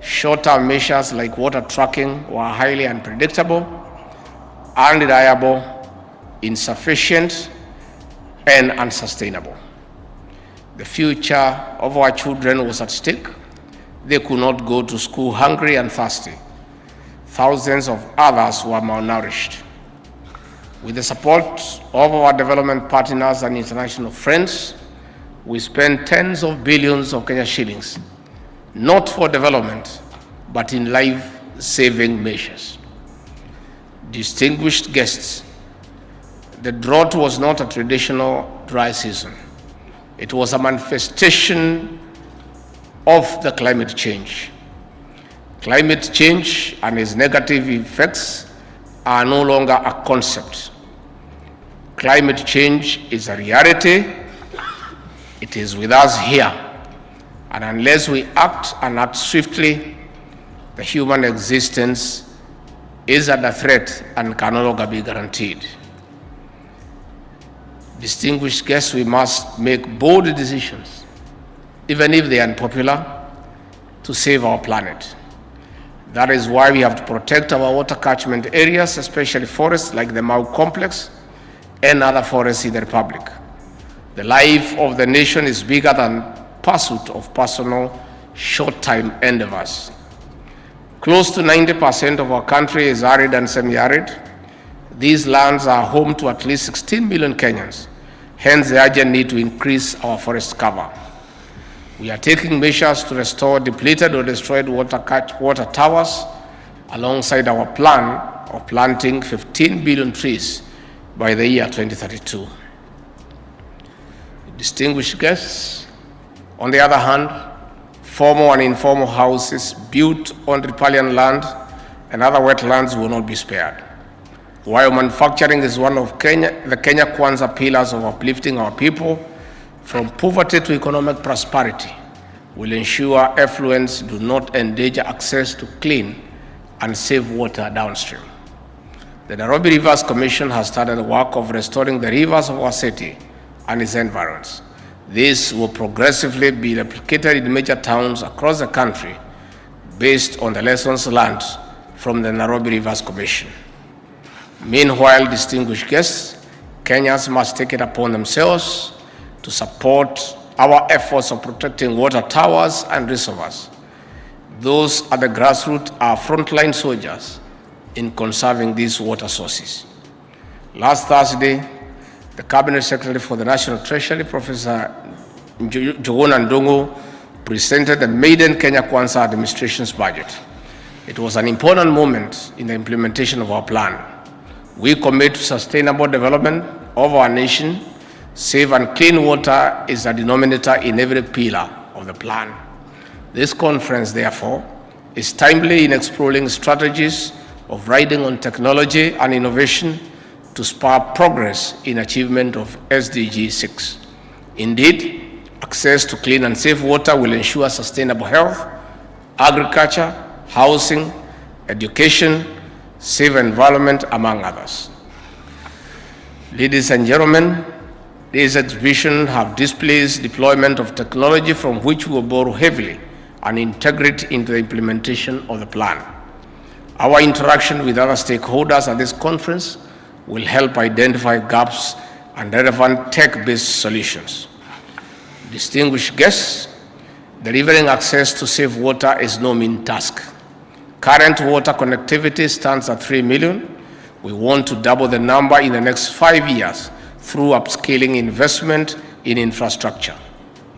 Short-term measures like water tracking were highly unpredictable, unreliable, insufficient, and unsustainable. The future of our children was at stake. They could not go to school hungry and thirsty. Thousands of others were malnourished. With the support of our development partners and international friends, we spent tens of billions of Kenya shillings, not for development, but in life-saving measures. Distinguished guests, the drought was not a traditional dry season. It was a manifestation of the climate change. Climate change and its negative effects are no longer a concept. Climate change is a reality. It is with us here. And unless we act and act swiftly, the human existence is under threat and can no longer be guaranteed. Distinguished guests, we must make bold decisions, even if they are unpopular, to save our planet. That is why we have to protect our water catchment areas, especially forests like the Mau Complex and other forests in the Republic. The life of the nation is bigger than pursuit of personal short-time endeavors. Close to 90% of our country is arid and semi-arid. These lands are home to at least 16 million Kenyans, hence the urgent need to increase our forest cover. We are taking measures to restore depleted or destroyed water towers alongside our plan of planting 15 billion trees by the year 2032. Distinguished guests, on the other hand, formal and informal houses built on riparian land and other wetlands will not be spared. While manufacturing is one of the Kenya Kwanza pillars of uplifting our people from poverty to economic prosperity, will ensure effluents do not endanger access to clean and safe water downstream. The Nairobi Rivers Commission has started the work of restoring the rivers of our city and its environs. This will progressively be replicated in major towns across the country based on the lessons learned from the Nairobi Rivers Commission. Meanwhile, distinguished guests, Kenyans must take it upon themselves to support our efforts of protecting water towers and reservoirs. Those at the grassroots are frontline soldiers in conserving these water sources. Last Thursday, the Cabinet Secretary for the National Treasury, Professor Njuguna Ndung'u, presented the maiden Kenya Kwanza administration's budget. It was an important moment in the implementation of our plan. We commit to sustainable development of our nation. Safe and clean water is a denominator in every pillar of the plan. This conference, therefore, is timely in exploring strategies of riding on technology and innovation to spur progress in achievement of SDG 6. Indeed, access to clean and safe water will ensure sustainable health, agriculture, housing, education, safe environment, among others. Ladies and gentlemen, this exhibition have displays deployment of technology from which we will borrow heavily and integrate into the implementation of the plan. Our interaction with other stakeholders at this conference will help identify gaps and relevant tech-based solutions. Distinguished guests, delivering access to safe water is no mean task. Current water connectivity stands at 3 million. We want to double the number in the next 5 years through upscaling investment in infrastructure.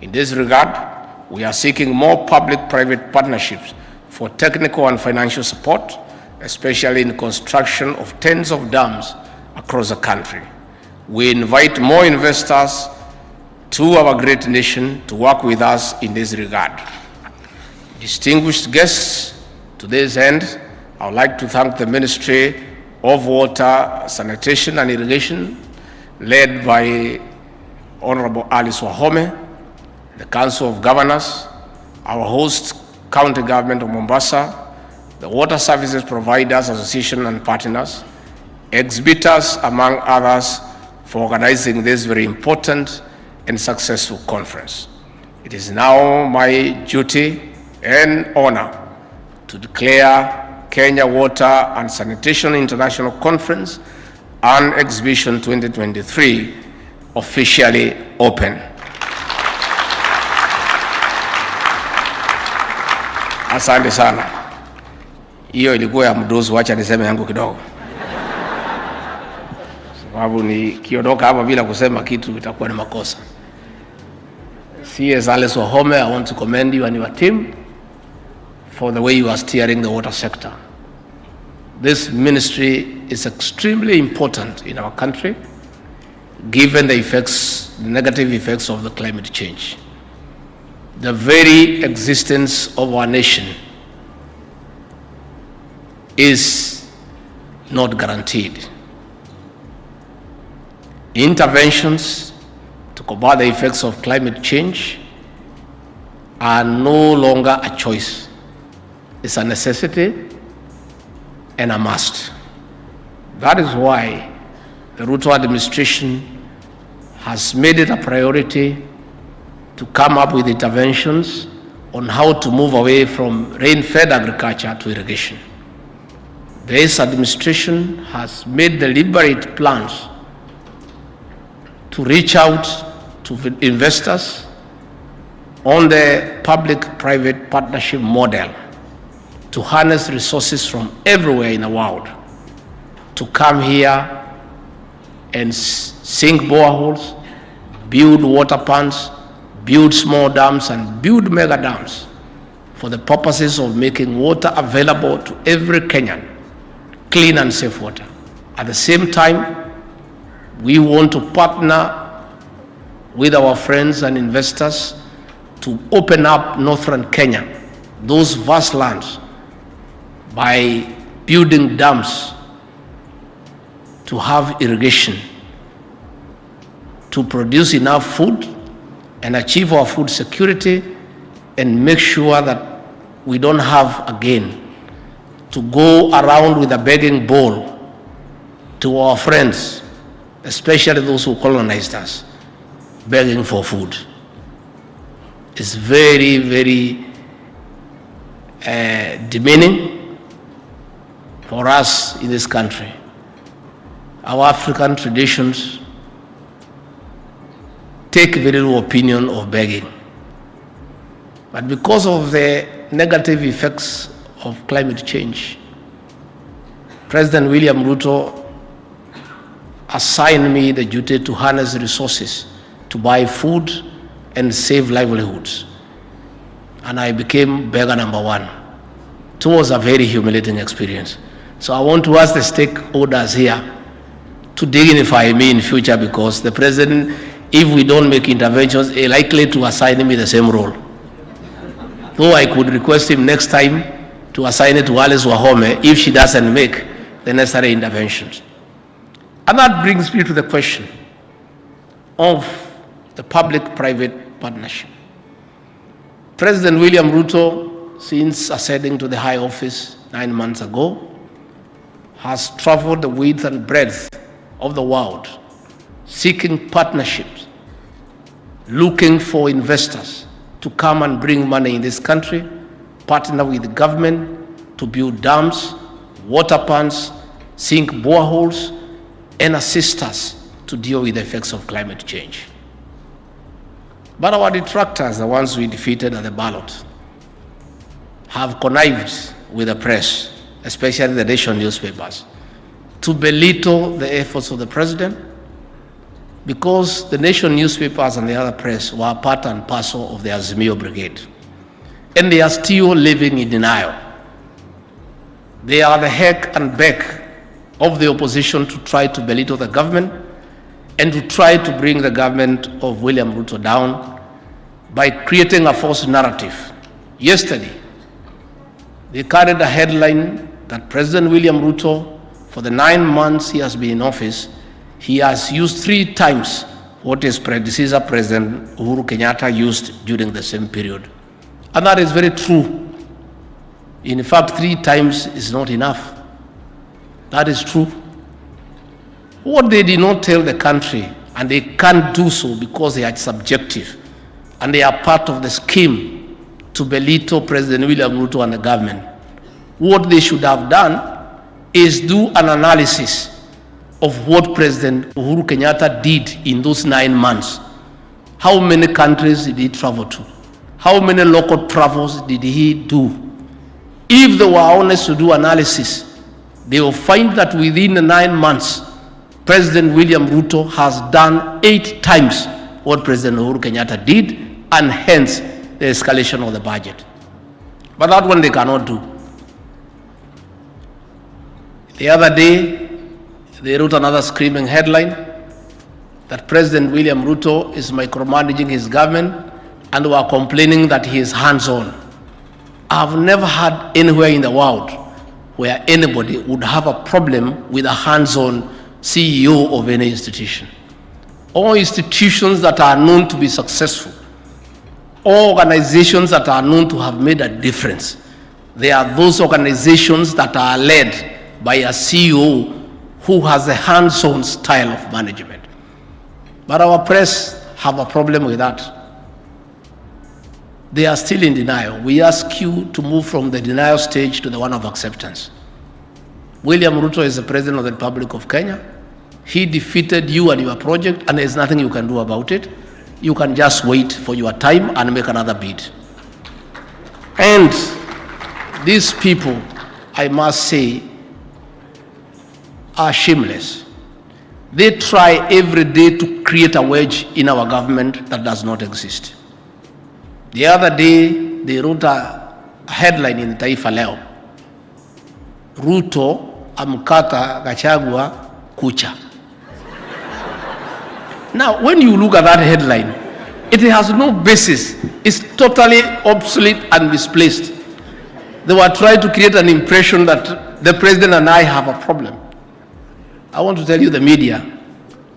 In this regard, we are seeking more public-private partnerships for technical and financial support, especially in construction of tens of dams across the country. We invite more investors to our great nation to work with us in this regard. Distinguished guests, to this end, I would like to thank the Ministry of Water, Sanitation and Irrigation, led by Honorable Alice Wahome, the Council of Governors, our host county government of Mombasa, the Water Services Providers Association and partners, exhibitors, among others, for organizing this very important and successful conference. It is now my duty and honor to declare Kenya Water and Sanitation International Conference and Exhibition 2023 officially open. Asante sana. Hiyo ilikuwa ya mdozo, wacha niseme yangu kidogo. Sababu nikiondoka hapa bila kusema kitu itakuwa ni makosa. CS Alice Wahome, I want to commend you and your team for the way you are steering the water sector. This ministry is extremely important in our country given the effects, the negative effects of the climate change. The very existence of our nation is not guaranteed. Interventions to combat the effects of climate change are no longer a choice. It's a necessity and a must. That is why the Ruto administration has made it a priority to come up with interventions on how to move away from rain-fed agriculture to irrigation. This administration has made deliberate plans to reach out to investors on the public-private partnership model to harness resources from everywhere in the world to come here and sink boreholes, build water ponds, build small dams, and build mega dams for the purposes of making water available to every Kenyan, clean and safe water. At the same time, we want to partner with our friends and investors to open up northern Kenya, those vast lands, by building dams to have irrigation, to produce enough food and achieve our food security and make sure that we don't have again to go around with a begging bowl to our friends, especially those who colonized us, begging for food. It's very, very demeaning for us in this country. Our African traditions take very little opinion of begging. But because of the negative effects of climate change, President William Ruto assigned me the duty to harness resources to buy food and save livelihoods. And I became beggar number one. It was a very humiliating experience. So I want to ask the stakeholders here to dignify me in future, because the president, if we don't make interventions, is likely to assign me the same role. Though I could request him next time to assign it to Alice Wahome if she doesn't make the necessary interventions. And that brings me to the question of the public-private partnership. President William Ruto, since ascending to the high office 9 months ago, has traveled the width and breadth of the world, seeking partnerships, looking for investors to come and bring money in this country, partner with the government to build dams, water ponds, sink boreholes, and assist us to deal with the effects of climate change. But our detractors, the ones we defeated at the ballot, have connived with the press, especially the nation newspapers, to belittle the efforts of the president, because the nation newspapers and the other press were part and parcel of the Azimio Brigade. And they are still living in denial. They are the heck and beck of the opposition to try to belittle the government and to try to bring the government of William Ruto down by creating a false narrative. Yesterday, they carried a headline that President William Ruto, for the 9 months he has been in office, he has used 3 times what his predecessor, President Uhuru Kenyatta, used during the same period. And that is very true. In fact, 3 times is not enough. That is true. What they did not tell the country, and they can't do so because they are subjective, and they are part of the scheme to belittle President William Ruto and the government. What they should have done is do an analysis of what President Uhuru Kenyatta did in those 9 months. How many countries did he travel to? How many local travels did he do? If they were honest to do analysis, they will find that within the 9 months, President William Ruto has done 8 times what President Uhuru Kenyatta did, and hence the escalation of the budget. But that one they cannot do. The other day, they wrote another screaming headline that President William Ruto is micromanaging his government and were complaining that he is hands-on. I've never heard anywhere in the world where anybody would have a problem with a hands-on CEO of any institution. All institutions that are known to be successful, all organizations that are known to have made a difference, they are those organizations that are led by a CEO who has a hands-on style of management. But our press have a problem with that. They are still in denial. We ask you to move from the denial stage to the one of acceptance. William Ruto is the President of the Republic of Kenya. He defeated you and your project, and there's nothing you can do about it. You can just wait for your time and make another bid. And these people, I must say, are shameless. They try every day to create a wedge in our government that does not exist. The other day, they wrote a headline in Taifa Leo, Ruto amkata Gachagua kucha. Now, when you look at that headline, it has no basis. It's totally obsolete and misplaced. They were trying to create an impression that the president and I have a problem. I want to tell you, the media,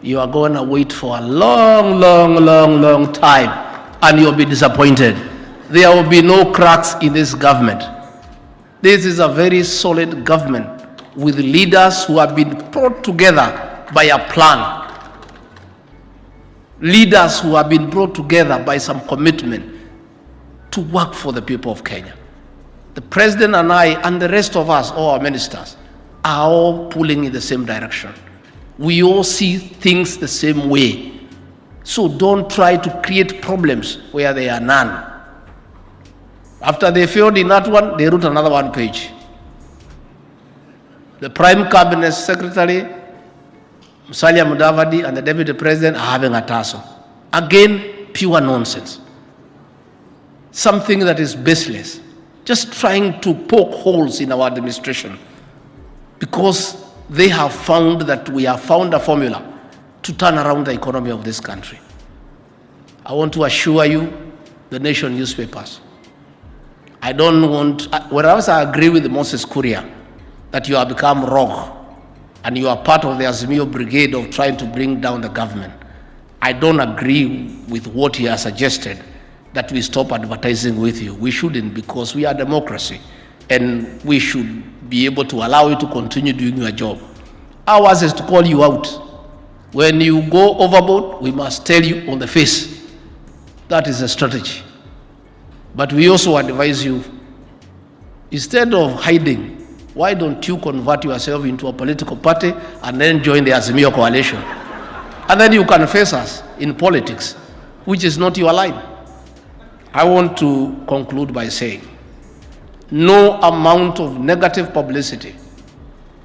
you are going to wait for a long time, and you'll be disappointed. There will be no cracks in this government. This is a very solid government with leaders who have been brought together by a plan. Leaders who have been brought together by some commitment to work for the people of Kenya. The president and I and the rest of us, all our ministers, are all pulling in the same direction. We all see things the same way. So don't try to create problems where there are none. After they failed in that one, they wrote another one page. The Prime Cabinet Secretary, Musalia Mudavadi, and the Deputy President are having a tussle. Again, pure nonsense. Something that is baseless. Just trying to poke holes in our administration because they have found that we have found a formula to turn around the economy of this country. I want to assure you, the Nation newspapers, I don't want, whereas I agree with Moses Kuria that you have become rogue and you are part of the Azimio brigade of trying to bring down the government, I don't agree with what he has suggested, that we stop advertising with you. We shouldn't, because we are democracy and we should be able to allow you to continue doing your job. Ours is to call you out. When you go overboard, we must tell you on the face. That is a strategy. But we also advise you, instead of hiding, why don't you convert yourself into a political party and then join the Azimio coalition? And then you can face us in politics, which is not your line. I want to conclude by saying, no amount of negative publicity,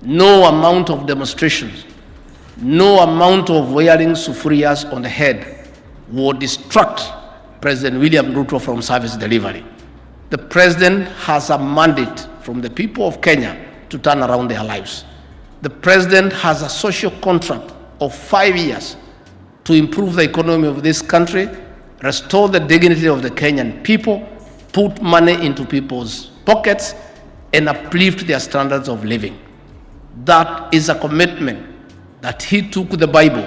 no amount of demonstrations, no amount of wearing sufurias on the head will distract President William Ruto from service delivery. The president has a mandate from the people of Kenya to turn around their lives. The president has a social contract of 5 years to improve the economy of this country, restore the dignity of the Kenyan people, put money into people's pockets, and uplift their standards of living. That is a commitment that he took the Bible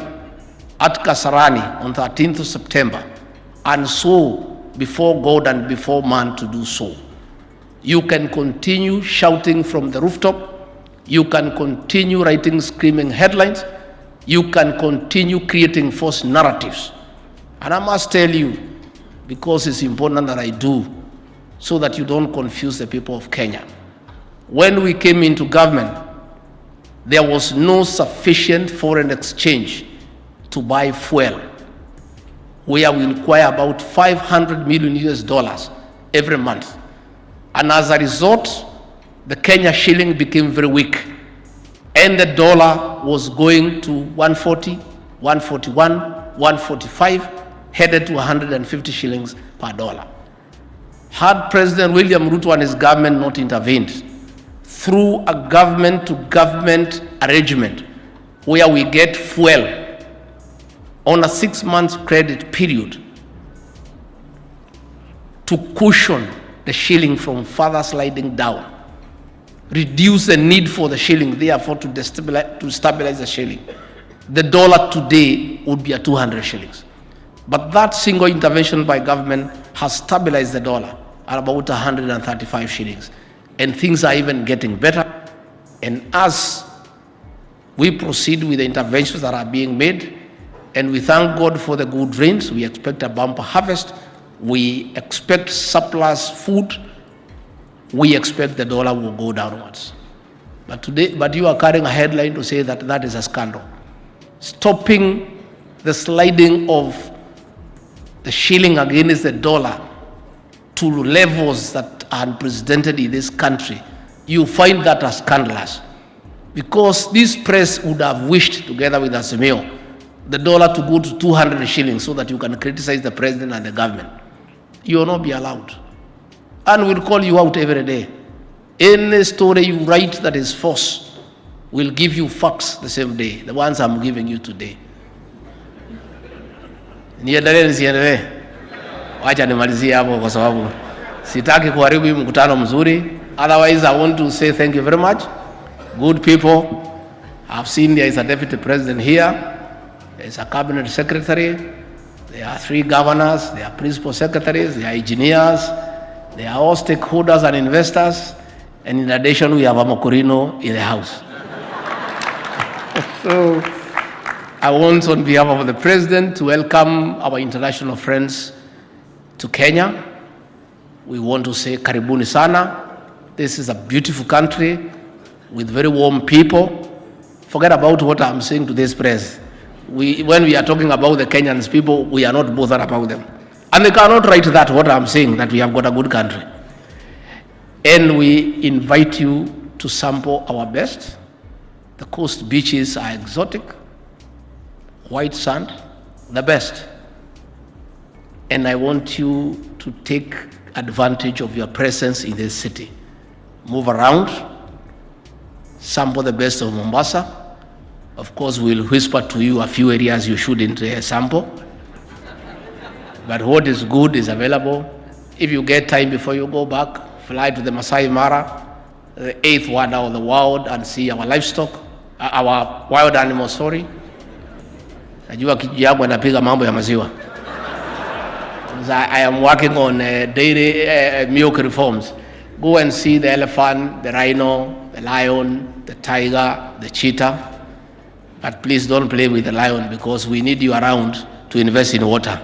at Kasarani on 13th of September and swore before God and before man to do so. You can continue shouting from the rooftop. You can continue writing screaming headlines. You can continue creating false narratives. And I must tell you, because it's important that I do, so that you don't confuse the people of Kenya. When we came into government, there was no sufficient foreign exchange to buy fuel, where we require about $500 million every month. And as a result, the Kenya shilling became very weak, and the dollar was going to 140, 141, 145, headed to 150 shillings per dollar. Had President William Ruto and his government not intervened through a government-to-government arrangement where we get fuel on a 6-month credit period to cushion the shilling from further sliding down, reduce the need for the shilling, therefore to stabilize the shilling. The dollar today would be at 200 shillings. But that single intervention by government has stabilized the dollar at about 135 shillings. And things are even getting better. And as we proceed with the interventions that are being made, and we thank God for the good rains, we expect a bumper harvest, we expect surplus food, we expect the dollar will go downwards. But you are carrying a headline to say that that is a scandal. Stopping the sliding of the shilling against the dollar to levels that are unprecedented in this country, you find that as scandalous. Because this press would have wished, together with Azimio, the dollar to go to 200 shillings so that you can criticize the president and the government. You will not be allowed. And we'll call you out every day. Any story you write that is false, we'll give you facts the same day, the ones I'm giving you today. Niendelee nisiendelee? Wacha nimalizie hapo kwa sababu sitaki kuharibu hii mkutano mzuri. Otherwise, I want to say thank you very much. Good people. I've seen there is a deputy president here. There is a cabinet secretary. There are 3 governors. There are principal secretaries. There are engineers. There are all stakeholders and investors. And in addition, we have a Mokorino in the house. So I want, on behalf of the president, to welcome our international friends to Kenya. We want to say karibuni sana. This is a beautiful country with very warm people. Forget about what I'm saying to this press. When we are talking about the Kenyans people, we are not bothered about them. And they cannot write that, what I'm saying, that we have got a good country. And we invite you to sample our best. The coast beaches are exotic, white sand, the best. And I want you to take advantage of your presence in this city. Move around, sample the best of Mombasa. Of course, we'll whisper to you a few areas you shouldn't sample. But what is good is available. If you get time before you go back, fly to the Masai Mara, the 8th wonder of the world, and see our livestock, our wild animals, sorry. Najua kijiji yangu anapiga mambo ya maziwa. I am working on daily milk reforms. Go and see the elephant, the rhino, the lion, the tiger, the cheetah. But please don't play with the lion, because we need you around to invest in water.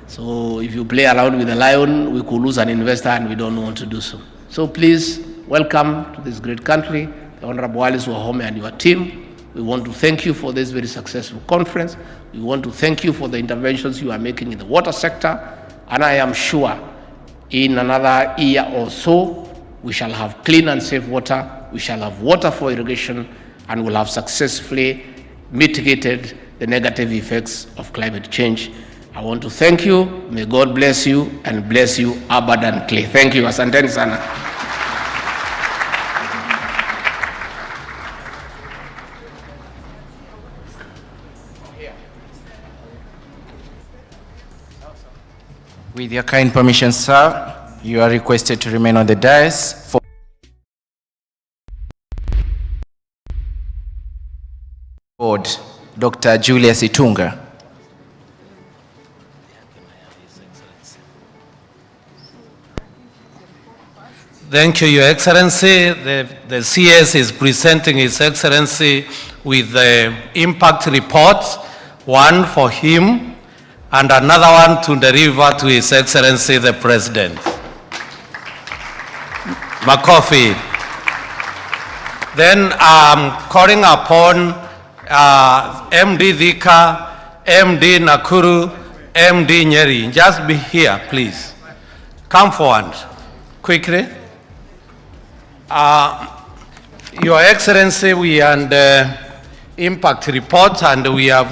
So if you play around with the lion, we could lose an investor, and we don't want to do so. So please, welcome to this great country, the Honorable Alice Wahome and your team. We want to thank you for this very successful conference. We want to thank you for the interventions you are making in the water sector. And I am sure in another year or so, we shall have clean and safe water. We shall have water for irrigation, and we'll have successfully mitigated the negative effects of climate change. I want to thank you. May God bless you and bless you abundantly. Thank you. Asanteni sana. With your kind permission, sir, you are requested to remain on the dais for board, Dr. Julius Itunga. Thank you, Your Excellency. The CS is presenting His Excellency with the impact report, one for him and another one to deliver to His Excellency the President. Makofi. Then I'm calling upon MD Thika, MD Nakuru, MD Nyeri. Just be here, please. Come forward quickly. Your Excellency, we are the impact report, and we have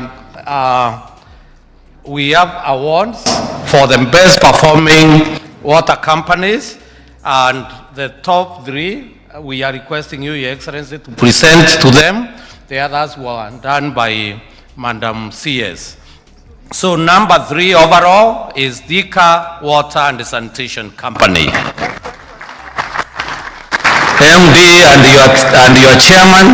awards for the best performing water companies, and the top 3 we are requesting you, Your Excellency, to present to them. The others were done by Madam CS. So number 3 overall is Thika Water and Sanitation Company. MD and your chairman.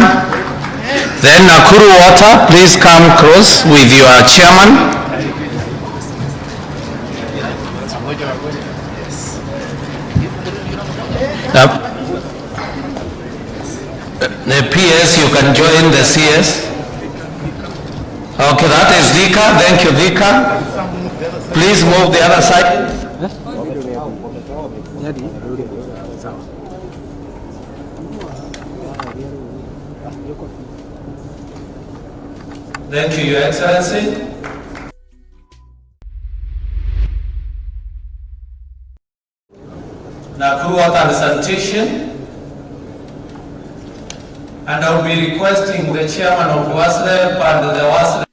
Then Nakuru Water, please come close with your chairman. The PS, you can join the CS. Okay, that is Thika. Thank you, Thika. Please move the other side. Thank you, Your Excellency. Nakuru Water and Sanitation. And I'll be requesting the chairman of WASLEP and the WASLEP